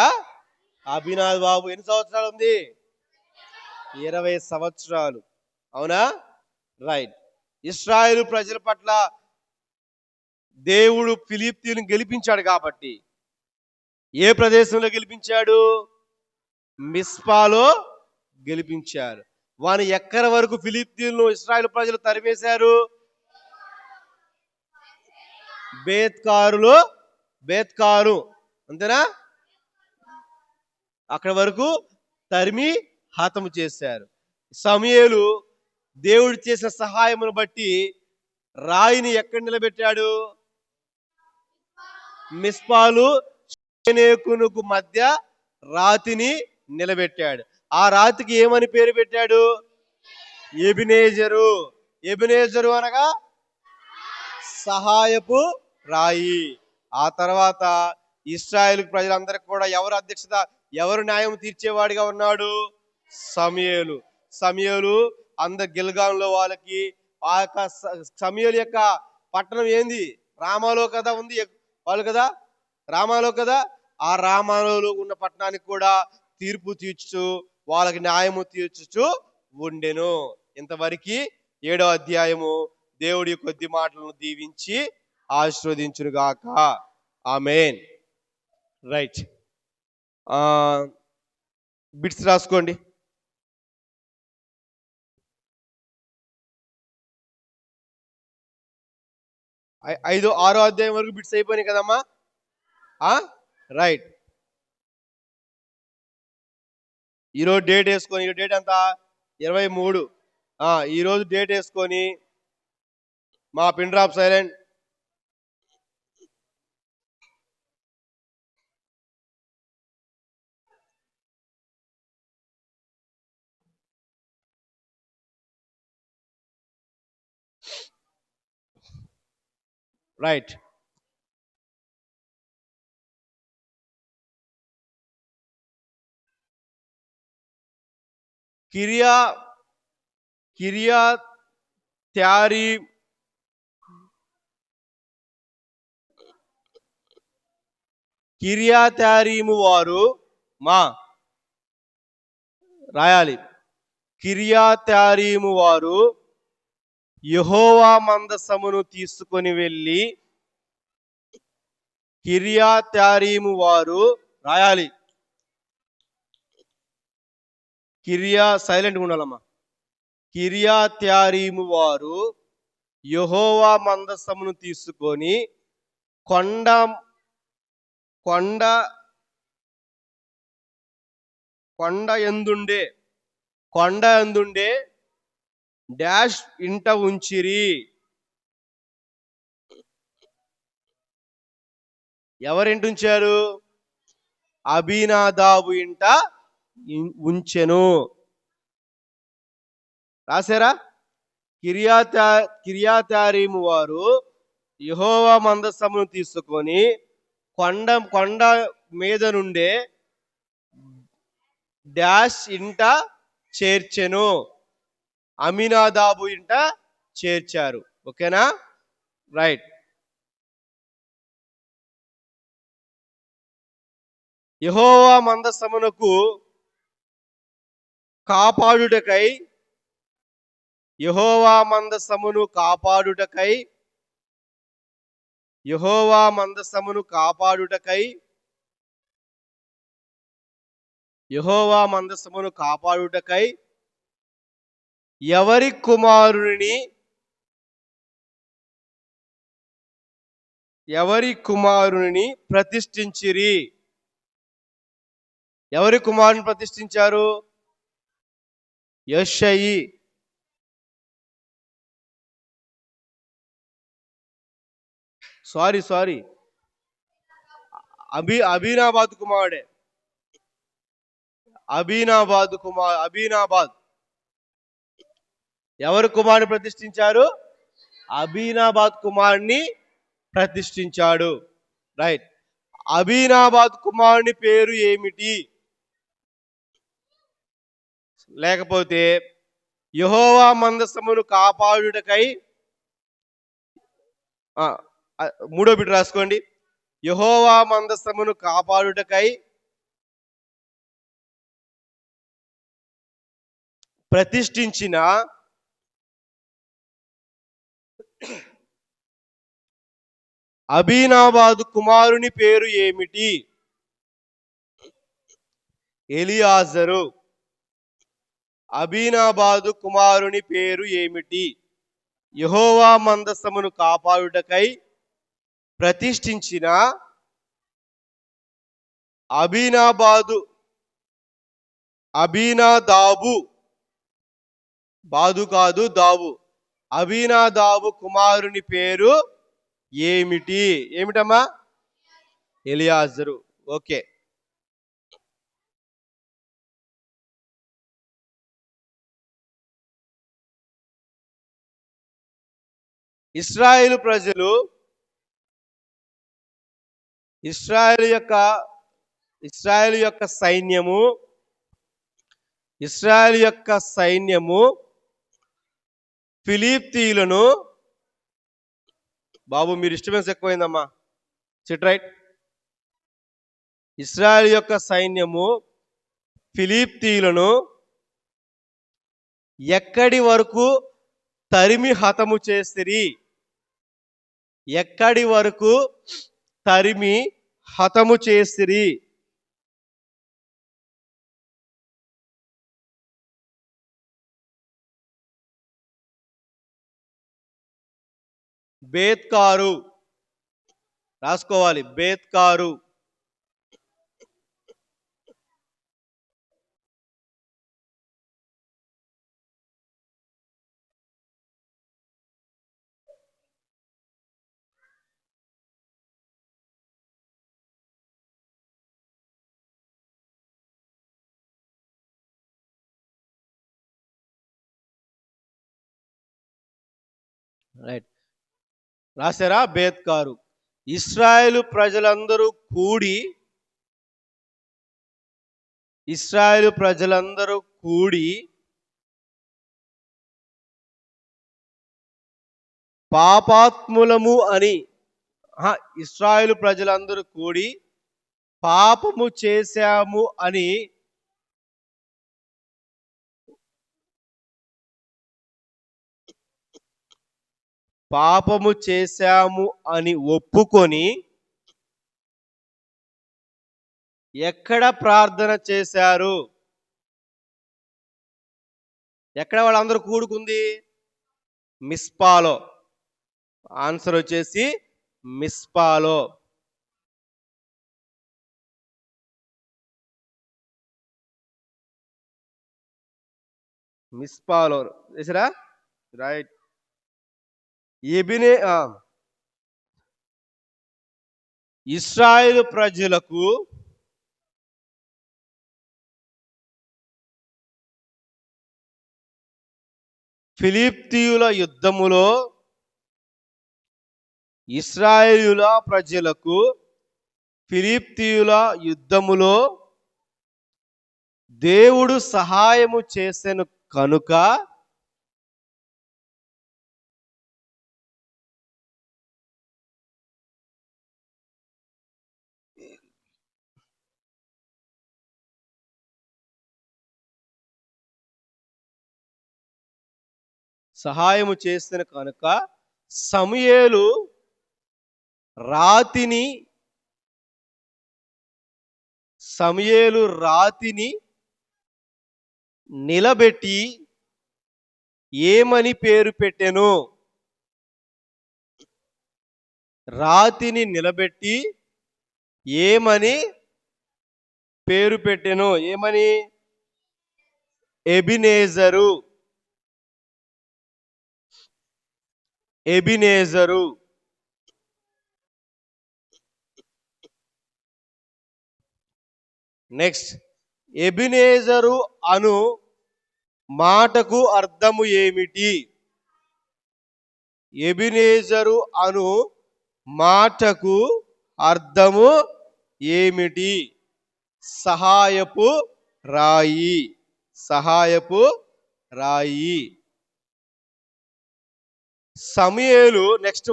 అభినాదాబు. ఎన్ని సంవత్సరాలు ఉంది? 20 సంవత్సరాలు. అవునా? రైట్. ఇశ్రాయేలు ప్రజల పట్ల దేవుడు ఫిలిష్తీయులను గెలిపించాడు కాబట్టి ఏ ప్రదేశంలో గెలిపించాడు? మిస్పాలో గెలిపించారు. వాని ఎక్కడి వరకు ఫిలిష్తీయులను ఇశ్రాయేలు ప్రజలు తరిమేశారు? బేత్కారు. అంతేనా? అక్కడ వరకు తరిమి హతము చేశారు. సమూయేలు దేవుడు చేసిన సహాయమును బట్టి రాయిని ఎక్కడ నిలబెట్టాడు? మిస్పాలు షేనేకునుకు మధ్య రాతిని నిలబెట్టాడు. ఆ రాతికి ఏమని పేరు పెట్టాడు? ఎబినేజరు అనగా సహాయపు రాయి. ఆ తర్వాత ఇశ్రాయేలు ప్రజలందరికీ కూడా ఎవరు న్యాయం తీర్చేవాడిగా ఉన్నాడు? సమూయేలు అందరు గిల్గాంలో వాళ్ళకి ఆ యొక్క సమూయేలు యొక్క పట్టణం ఏంది? రామాలో కదా ఉంది వాళ్ళు కదా. రామాలో కదా. ఆ రామాలో ఉన్న పట్టణానికి కూడా తీర్పు తీర్చు, వాళ్ళకి న్యాయము తీర్చుచు ఉండెను. ఇంతవరకు 7వ అధ్యాయము. దేవుడి కొద్ది మాటలను దీవించి ఆశీర్వదించునుగాక. ఆమేన్. రైట్. బిట్స్ రాసుకోండి. 6వ అధ్యాయం వరకు బిట్స్ అయిపోయినాయి కదమ్మా. రైట్. ఈరోజు డేట్ వేసుకొని, ఈ డేట్ ఎంత? 23. ఈరోజు డేట్ వేసుకొని మా పిన్ డ్రాప్ సైలెంట్ రైట్. కిరియా కిరియా త్యారీ కిర్యాత్యారీము వారు మా రాయాలి. కిర్యాత్యారీము వారు యెహోవా మందసమును తీసుకొని వెళ్ళి కిర్యాత్యారీము వారు రాయాలి. సైలెంట్గా ఉండాలమ్మా. కిర్యాత్యారీము వారు యెహోవా మందసమును తీసుకొని కొండ కొండ కొండ ఎందుండే డాష్ ఇంట ఉంచిరి. ఎవరింటి ఉంచారు? అబీనాదాబు ఇంట ఉంచెను. రాశారా? కిర్యాత్యారీము వారు యెహోవా మందసమును తీసుకొని కొండ మీద నుండే డాష్ ఇంట చేర్చెను. అమీనాదాబు ఇంట చేర్చారు. ఓకేనా? రైట్. యెహోవా మందసమునకు కాపాడుటకై యెహోవా మందసమును కాపాడుటకై యెహోవా మందసమును కాపాడుటకై యెహోవా మందసమును కాపాడుటకై ఎవరి కుమారుని ప్రతిష్ఠించిరి? ఎవరి కుమారుని ప్రతిష్ఠించారు? యెషయి. సారీ అబీనాబాద్ కుమారుడే. అబీనాబాద్ ఎవరి కుమారుని ప్రతిష్ఠించారు? అబీనాబాద్ కుమారుని ప్రతిష్ఠించాడు. రైట్. అబీనాబాద్ కుమారుని పేరు ఏమిటి? లేకపోతే యెహోవా మందసమును కాపాడుటకై మూడో బిట్ రాసుకోండి. యెహోవా మందసమును కాపాడుటకై ప్రతిష్ఠించిన అబీనాబాదు కుమారుని పేరు ఏమిటి? ఎలియాజరు. అబీనాబాదు కుమారుని పేరు ఏమిటి? యెహోవా మందసమును కాపాడుటకై ప్రతిష్ఠించిన అబీనాదాబు బాదు కాదు దాబు అబీనాదాబు కుమారుని పేరు ఏమిటమ్మా? ఎలియాజరు. ఓకే. ఇశ్రాయేలు ప్రజలు ఇశ్రాయేలు యొక్క సైన్యము ఫిలిష్తీయులను బాబు మీరు డిస్టర్బెన్స్ ఎక్కువైందమ్మా. SIT right. ఇశ్రాయేలు యొక్క సైన్యము ఫిలిష్తీయులను ఎక్కడి వరకు తరిమి హతము చేసిరి? ఎక్కడి వరకు తరిమి హతము చేసిరి? బేత్కారు. రాసుకోవాలి. బేత్కారు. రైట్. రాశారా? బేత్కారు. ఇశ్రాయేలు ప్రజలందరూ కూడి పాపాత్ములము అని ఇశ్రాయేలు ప్రజలందరూ కూడి పాపము చేశాము అని ఒప్పుకొని ఎక్కడ ప్రార్థన చేశారు? ఎక్కడ వాళ్ళందరూ కూడుకుంది? మిస్పాలో. ఆన్సర్ వచ్చేసి మిస్పాలో. చేసారా? రైట్. ఇశ్రాయేలు ప్రజలకు ఫిలిష్తీయుల యుద్ధములో దేవుడు సహాయము చేసెను కనుక సమూయేలు రాతిని నిలబెట్టి ఏమని పేరు పెట్టెను? రాతిని నిలబెట్టి ఏమని పేరు పెట్టెను? ఏమని? ఎబినేజరు. నెక్స్ట్, ఎబినేజరు అను మాటకు అర్థము ఏమిటి? ఎబినేజరు అను మాటకు అర్థము ఏమిటి? సహాయపు రాయి. సమూయేలు నెక్స్ట్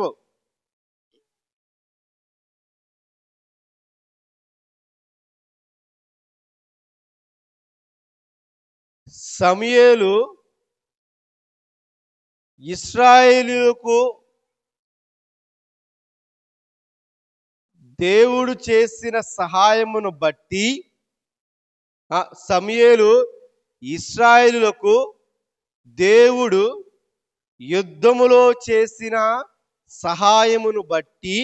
సమూయేలు ఇశ్రాయేలీయులకు దేవుడు చేసిన సహాయమును బట్టి ఇశ్రాయేలీయులకు దేవుడు యుద్ధములో చేసిన సహాయమును బట్టి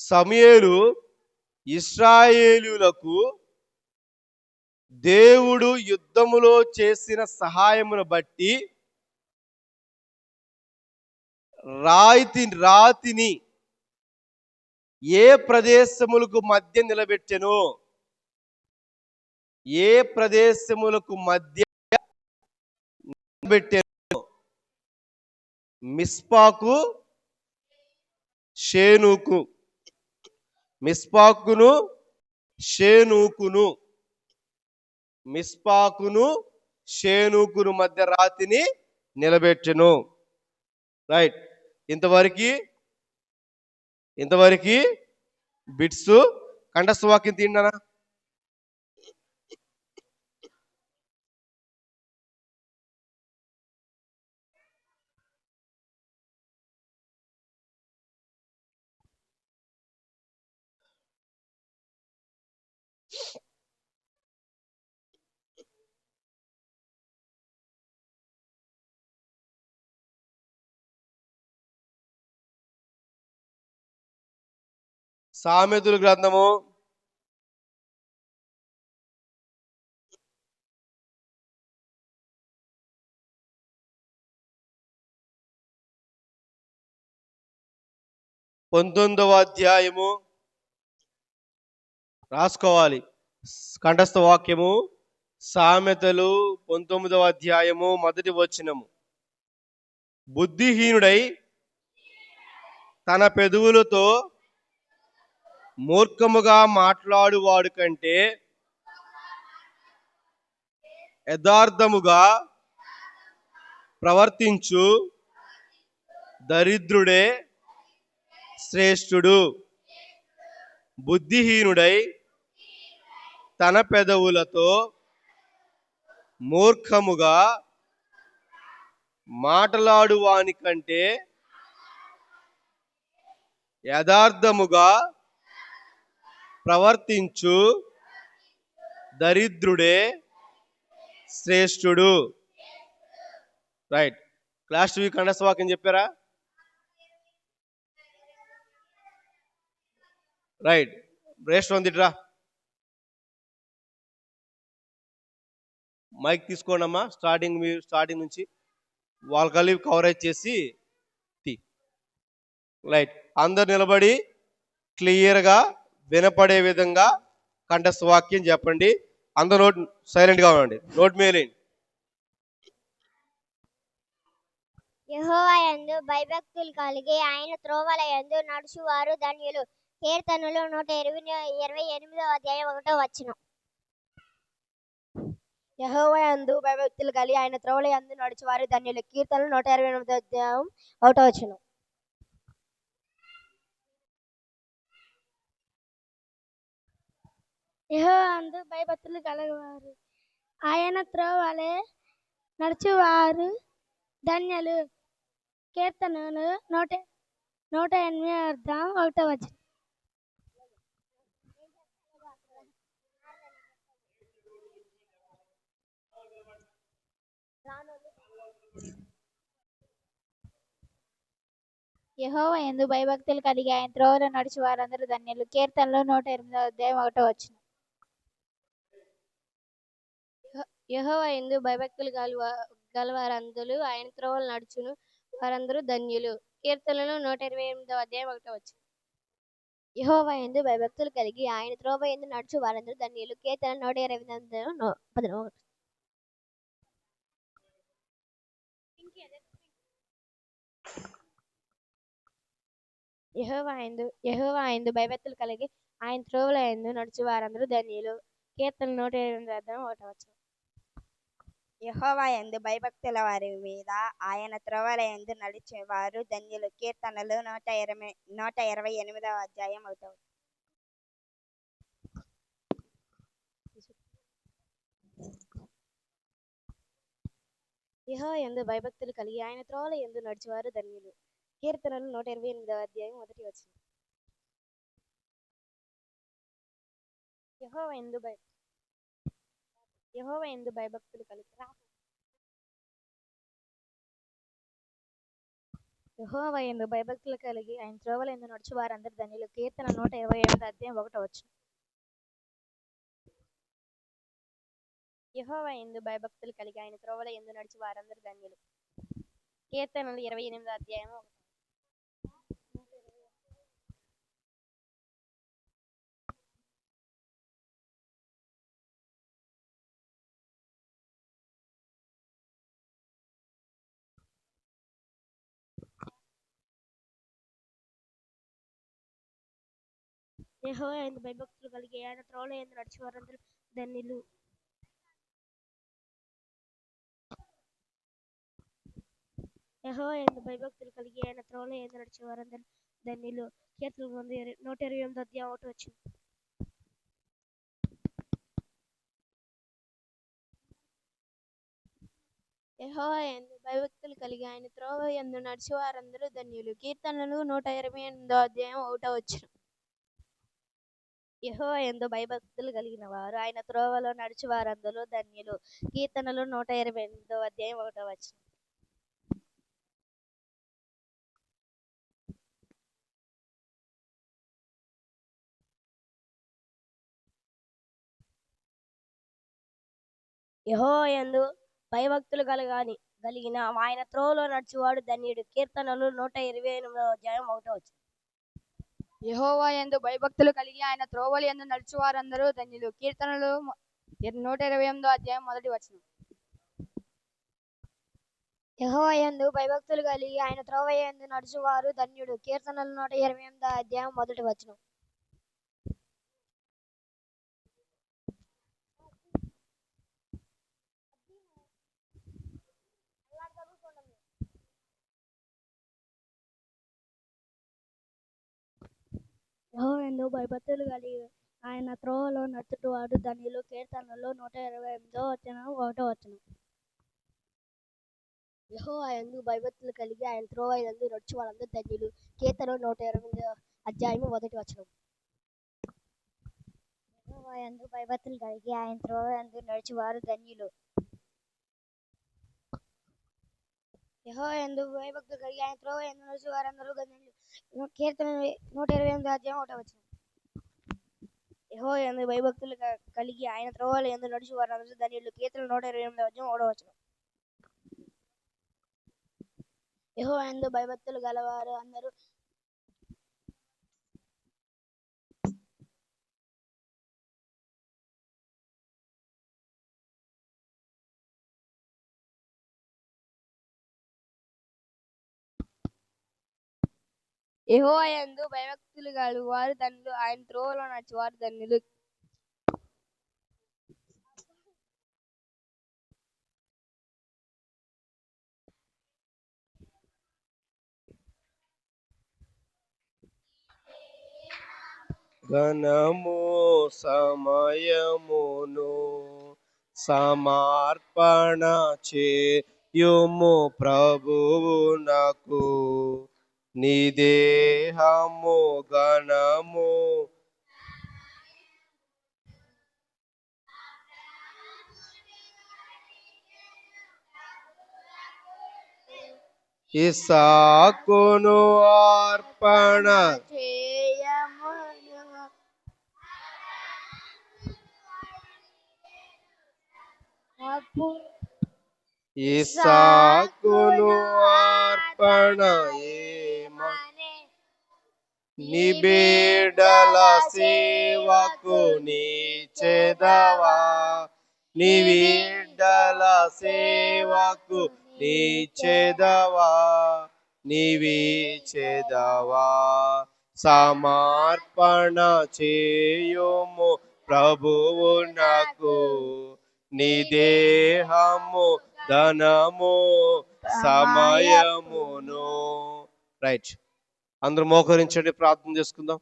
సమూయేలు ఇశ్రాయేలీయులకు దేవుడు యుద్ధములో చేసిన సహాయమును బట్టి రాతిని ఏ ప్రదేశములకు మధ్య నిలబెట్టెను? ఏ ప్రదేశములకు మధ్య నిలబెట్టెను? మిస్పాకు, షేనుకు. మిస్పాకును షేనుకును మధ్య రాతిని నిలబెట్టెను. రైట్. ఇంతవరకు బిట్స్. కంఠస్థ వాక్యం తిండానా? సామెతల గ్రంథము 19వ అధ్యాయము రాసుకోవాలి. కంఠస్థ వాక్యము సామెతలు 19వ అధ్యాయము 1వ వచనము. బుద్ధిహీనుడై తన పెదవులతో మూర్ఖముగా మాట్లాడువాడు కంటే యథార్థముగా ప్రవర్తించు దరిద్రుడే శ్రేష్ఠుడు. బుద్ధిహీనుడై తన పెదవులతో మూర్ఖముగా మాట్లాడువాని కంటే యథార్థముగా ప్రవర్తించు దరిద్రుడే శ్రేష్ఠుడు. రైట్. క్లాస్ 2 కంఠస్థ వాక్యం చెప్పారా? రైట్. రేస్ట్ వందిట్రా. మైక్ తీసుకోండి అమ్మా. స్టార్టింగ్ నుంచి వాళ్ళ కలిపి కవరేజ్ చేసి రైట్. అందరు నిలబడి క్లియర్గా వినపడే విధంగా కంఠస్థ వాక్యం చెప్పండి. అందరు సైలెంట్గా ఉండండి. నోట్ మేలేండి. యెహోవా యందు భయభక్తులు కలిగి ఆయన త్రోవల యందు నడుచువారు ధన్యులు. కీర్తనలు 128 యెహోవా యందు భయభక్తులు కలిగి ఆయన త్రోవల యందు నడుచువారు ధన్యులు. కీర్తనలు 128 యెహోవా యందు భయభక్తులు కలగవారు ఆయన త్రోవలే నడుచువారు ధన్యులు. కీర్తనలు 108 యెహోవా యందు భయభక్తులు కలిగి ఆయన త్రోవలో నడిచి వారందరూ ధన్యులు. కీర్తనలు 108 యెహోవా యందు భయభక్తులు గలవారందరూ ఆయన త్రోవలు నడుచును వారందరూ ధన్యులు. కీర్తనలు 128 యెహోవా యందు భయభక్తులు కలిగి ఆయన త్రోవ యందు నడుచు వారందరూ ధన్యులు. కీర్తనలు 128 యెహోవా యందు భయభక్తులు కలిగి ఆయన త్రోవల యందు నడుచు వారందరూ ధన్యులు. కీర్తనలు 128 యెహోవా యందు భయభక్తుల వారి మీద ఆయన త్రోవల యందు నడిచేవారు ధన్యులు. కీర్తనలు 128 యెహోవా యందు భయభక్తులు కలిగి ఆయన త్రోవల యందు నడుచువారు ధన్యులు. కీర్తనలు 128 యెహోవా యందు భయభక్తులు కలిగి యెహోవా యందు భయభక్తులు కలిగి ఆయన త్రోవల యందు నడుచు వారందరూ ధన్యులు. కీర్తన 128 యెహోవా యందు భయభక్తులు కలిగి ఆయన త్రోవల యందు నడిచి వారందరూ ధన్యులు. కీర్తనలు 28 యెహోవా యందు భయభక్తులు కలిగి ఆయన త్రోవల యందు నడిచి వారందరూ ధన్యులు. యెహోవా యందు భయభక్తులు కలిగి ఆయన త్రోవల యందు నడిచి వారందరూ ధన్యులు. కీర్తనలు 128 యెహోవా యందు భయభక్తులు కలిగి ఆయన త్రోవ యందు నడిచి వారందరూ ధన్యులు. కీర్తనలు 128 యెహోవా యందు భయభక్తులు కలిగిన వారు ఆయన త్రోవలో నడిచి వారందరూ ధన్యులు. కీర్తనలు 128 యెహోవా యందు భయభక్తులు కలిగిన ఆయన త్రోవలో నడుచువాడు ధన్యుడు. కీర్తనలు 128 యెహోవా యందు భయభక్తులు కలిగి ఆయన త్రోవల యందు నడుచు వారందరూ ధన్యులు. కీర్తనలు 128 1 వచనం. యెహోవా యందు భయభక్తులు కలిగి ఆయన త్రోవ యందు నడుచువారు ధన్యుడు. కీర్తనలు 128 అధ్యాయం 1 వచనం. యెహోవా యందు భయభక్తులు కలిగి ఆయన త్రోవలో నడుచువాడు ధన్యులు. కీర్తనలు 128 వచనం 1 వచనం. యెహోవా యందు భయభక్తులు కలిగి ఆయన త్రోవ యందు నడుచువారందరూ ధన్యులు. కీర్తనలు 128 అధ్యాయం 1 వచనం. యెహోవా యందు భయభక్తులు కలిగి ఆయన త్రోవ యందు నడుచువారు ధన్యులు. యెహోవా యందు భయభక్తులు కలిగి ఆయన త్రోవ యందు నడుచువారందరూ ధన్యులు. కీర్తనలు 128 అధ్యాయం 1 వచనం. యెహోవా యందు భయభక్తులు కలిగి ఆయన త్రోవల యందు నడుచువారందరూ ధన్యులు. కీర్తనలు 128 అధ్యాయం 1 వచనం. యెహోవా యందు భయభక్తులు గలవారు అందరూ యెహోవా యందు భయభక్తులు గలవారు ధన్యులు. ఆయన త్రోవలో నడుచువారు ధన్యులు. ఘనము సమయమును సమర్పణ చేయుము ప్రభువునకు. నీ దేహము ఘనము ఇస్సాకును అర్పణ ఇస్సాకును అర్పణ నీ బిడ్డల సేవకు నీచెదవా. నీ బిడ్డల సేవకు నీచెదవా. నీవిచెదవా. సమర్పణ చేయుము ప్రభువునకు. నీ దేహము ధనము సమయమును. రైట్, అందరూ మోకరించండి, ప్రార్థన చేసుకుందాం.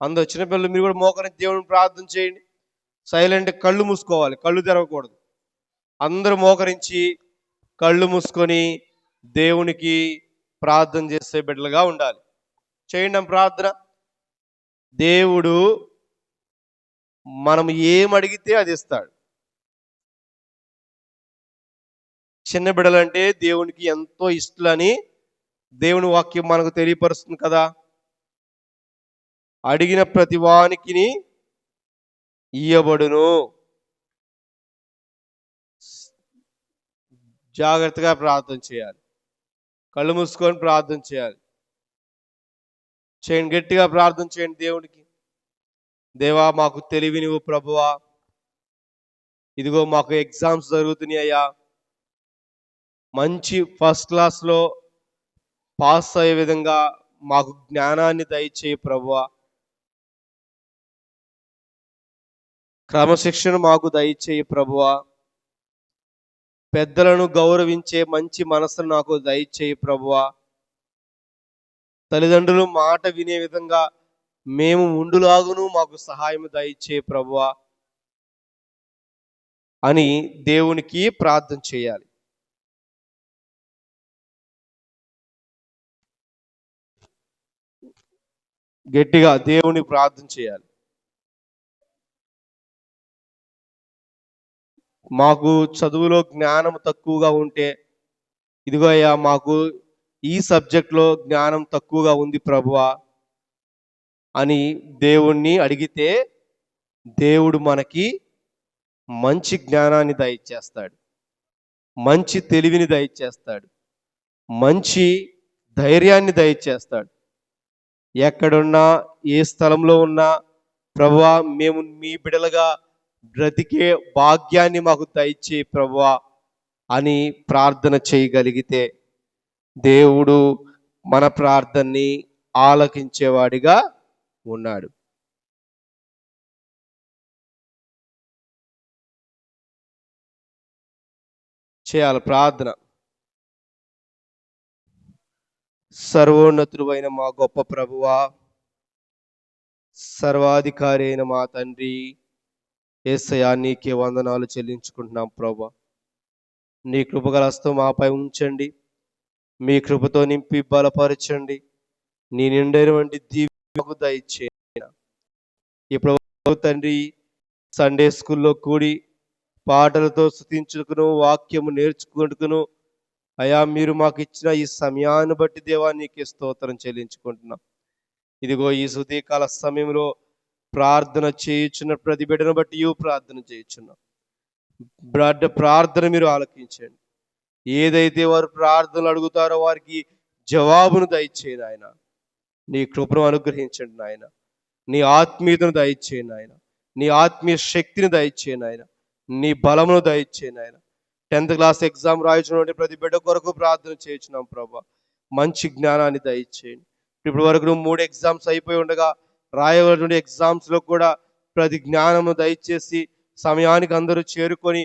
అందరూ చిన్నపిల్లలు మీరు కూడా మోకరించి దేవుని ప్రార్థన చేయండి. సైలెంట్, కళ్ళు మూసుకోవాలి, కళ్ళు తెరవకూడదు. అందరూ మోకరించి కళ్ళు మూసుకొని దేవునికి ప్రార్థన చేసే బిడ్డలుగా ఉండాలి. చేయండి ప్రార్థన. దేవుడు మనం ఏం అడిగితే అది ఇస్తాడు. చిన్న బిడ్డలంటే దేవునికి ఎంతో ఇష్టలని దేవుని వాక్యం మనకు తెలియపరుస్తుంది కదా. అడిగిన ప్రతి వానికి ఇయ్యబడును. జాగ్రత్తగా ప్రార్థన చేయాలి, కళ్ళు మూసుకొని ప్రార్థన చేయాలి. చేయండి, గట్టిగా ప్రార్థన చేయండి దేవునికి. దేవా, మాకు తెలివినివ్వు ప్రభువా. ఇదిగో మాకు ఎగ్జామ్స్ జరుగుతున్నాయి అయ్యా. మంచి ఫస్ట్ క్లాస్లో పాస్ అయ్యే విధంగా మాకు జ్ఞానాన్ని దయచేయి ప్రభువా. క్రమశిక్షణ మాకు దయచేయి ప్రభువా. పెద్దలను గౌరవించే మంచి మనసును నాకు దయచేయి ప్రభువా. తల్లిదండ్రులు మాట వినే విధంగా మేము ఉండులాగును మాకు సహాయం దయచేయి ప్రభువా అని దేవునికి ప్రార్థన చేయాలి. గట్టిగా దేవునికి ప్రార్థన చేయాలి. మాకు చదువులో జ్ఞానం తక్కువగా ఉంటే, ఇదిగో అయ్యా మాకు ఈ సబ్జెక్ట్లో జ్ఞానం తక్కువగా ఉంది ప్రభువా అని దేవుణ్ణి అడిగితే దేవుడు మనకి మంచి జ్ఞానాన్ని దయచేస్తాడు, మంచి తెలివిని దయచేస్తాడు, మంచి ధైర్యాన్ని దయచేస్తాడు. ఎక్కడున్నా ఏ స్థలంలో ఉన్నా ప్రభువా మేము మీ బిడలుగా బ్రతికే భాగ్యాన్ని మాకు దయచేయి ప్రభువా అని ప్రార్థన చేయగలిగితే దేవుడు మన ప్రార్థనని ఆలకించేవాడిగా ఉన్నాడు. చేయాలి ప్రార్థన. సర్వోన్నతుడు అయిన మా గొప్ప ప్రభువా, సర్వాధికారి అయిన మా తండ్రి యేసయ్యా, నీకే వందనాలు చెల్లించుకుంటున్నాం ప్రభా. నీ కృపగల హస్తం మాపై ఉంచండి, మీ కృపతో నింపి బలపరచండి, నీ నిండైనటువంటి దీవెనకు దయచేయండి. ఇప్పుడు తండ్రి సండే స్కూల్లో కూడి పాటలతో స్తుతించుకును, వాక్యము నేర్చుకుంటుకును అయా మీరు మాకు ఇచ్చిన ఈ సమయాన్ని బట్టి దేవా నీకే స్తోత్రం చెల్లించుకుంటున్నాం. ఇదిగో ఈ సుదీకాల సమయంలో ప్రార్థన చేయుచున్న ప్రతి బిడ్డను బట్టి ప్రార్థన చేయుచున్నాం. ప్రార్థన మీరు ఆలకించండి. ఏదైతే వారు ప్రార్థనలు అడుగుతారో వారికి జవాబును దయచేయండి ఆయన. నీ కృపను అనుగ్రహించండి నాయన. నీ ఆత్మీయతను దయచేయండి ఆయన. నీ ఆత్మీయ శక్తిని దయచేయండి ఆయన. నీ బలమును దయచేయండి ఆయన. 10th క్లాస్ ఎగ్జామ్ రాయించినటువంటి ప్రతి బిడ్డ కొరకు ప్రార్థన చేయించున్నాం ప్రభా. మంచి జ్ఞానాన్ని దయచేయండి. ఇప్పటి వరకు 3 ఎగ్జామ్స్ అయిపోయి ఉండగా రాయవలసిన ఎగ్జామ్స్లో కూడా ప్రతి జ్ఞానము దయచేసి సమయానికి అందరూ చేరుకొని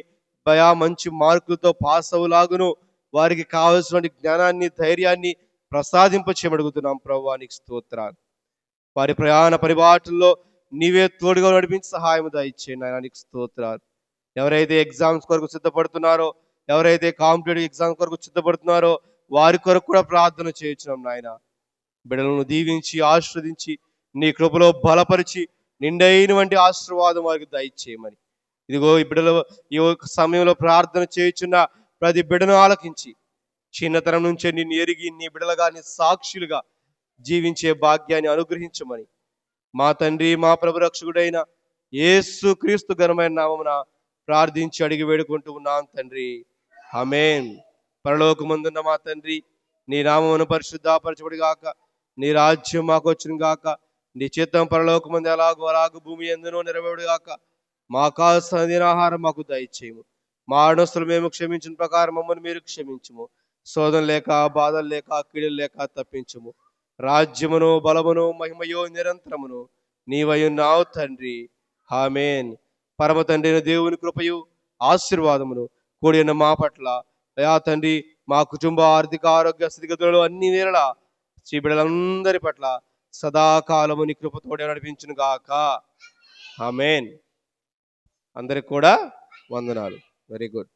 మంచి మార్కులతో పాస్ అవ్వలాగును వారికి కావలసిన జ్ఞానాన్ని, ధైర్యాన్ని ప్రసాదింపచేయమడుగుతున్నాం ప్రభువా. నీకు స్తోత్రాలు. వారి ప్రయాణ పరిబాటుల్లో నీవే తోడుగా నడిపించి సహాయం దయచేయండి ఆయన. నీకు స్తోత్రాలు. ఎవరైతే ఎగ్జామ్స్ కొరకు సిద్ధపడుతున్నారో, ఎవరైతే కాంపిటేటివ్ ఎగ్జామ్స్ కొరకు సిద్ధపడుతున్నారో వారి కొరకు కూడా ప్రార్థన చేయించున్నాం నాయన. బిడ్డలను దీవించి ఆశీర్వదించి నీ కృపలో బలపరిచి నిండైనటువంటి ఆశీర్వాదం వారికి దయచేయమని, ఇదిగో ఈ బిడ్డలు ఈ సమయంలో ప్రార్థన చేయుచున్న ప్రతి బిడ్డను ఆలకించి చిన్నతనం నుంచే నిన్ను ఎరిగి నీ బిడ్డలుగా, నీ సాక్షులుగా జీవించే భాగ్యాన్ని అనుగ్రహించమని మా తండ్రి, మా ప్రభు రక్షకుడైన యేసు క్రీస్తు ఘనమైన నామమున ప్రార్థించి అడిగి వేడుకుంటూ ఉన్నాను తండ్రి. ఆమేన్. పరలోకమందున్న మా తండ్రి, నీ నామమును పరిశుద్ధపరచబడి గాక, నీ రాజ్యం మాకు వచ్చును గాక, నీ చిత్తం పరలోకమందు అలాగు భూమి యందును నెరవేరుడు గాక. మా కావలసిన ఆహారం మాకు దయచేయము. మా అణస్తులు మేము క్షమించిన ప్రకారం మమ్మల్ని మీరు క్షమించుము. శోధన లేక, బాధలు లేక, కీడులు లేక తప్పించుము. రాజ్యమును, బలమును, మహిమయో నిరంతరమును నీవయున్నావు తండ్రి. ఆమేన్. పరమ తండ్రి దేవుని కృపయు ఆశీర్వాదమును కూడి ఉన్న మా పట్ల అయా తండ్రి, మా కుటుంబ ఆర్థిక ఆరోగ్య స్థితిగతులలో అన్ని వేళలా శ్రీ బిడ్డలందరి పట్ల సదాకాలము నీ కృపతోడే నడిపించును గాక. ఆమేన్. అందరికి కూడా వందనాలు. Very good.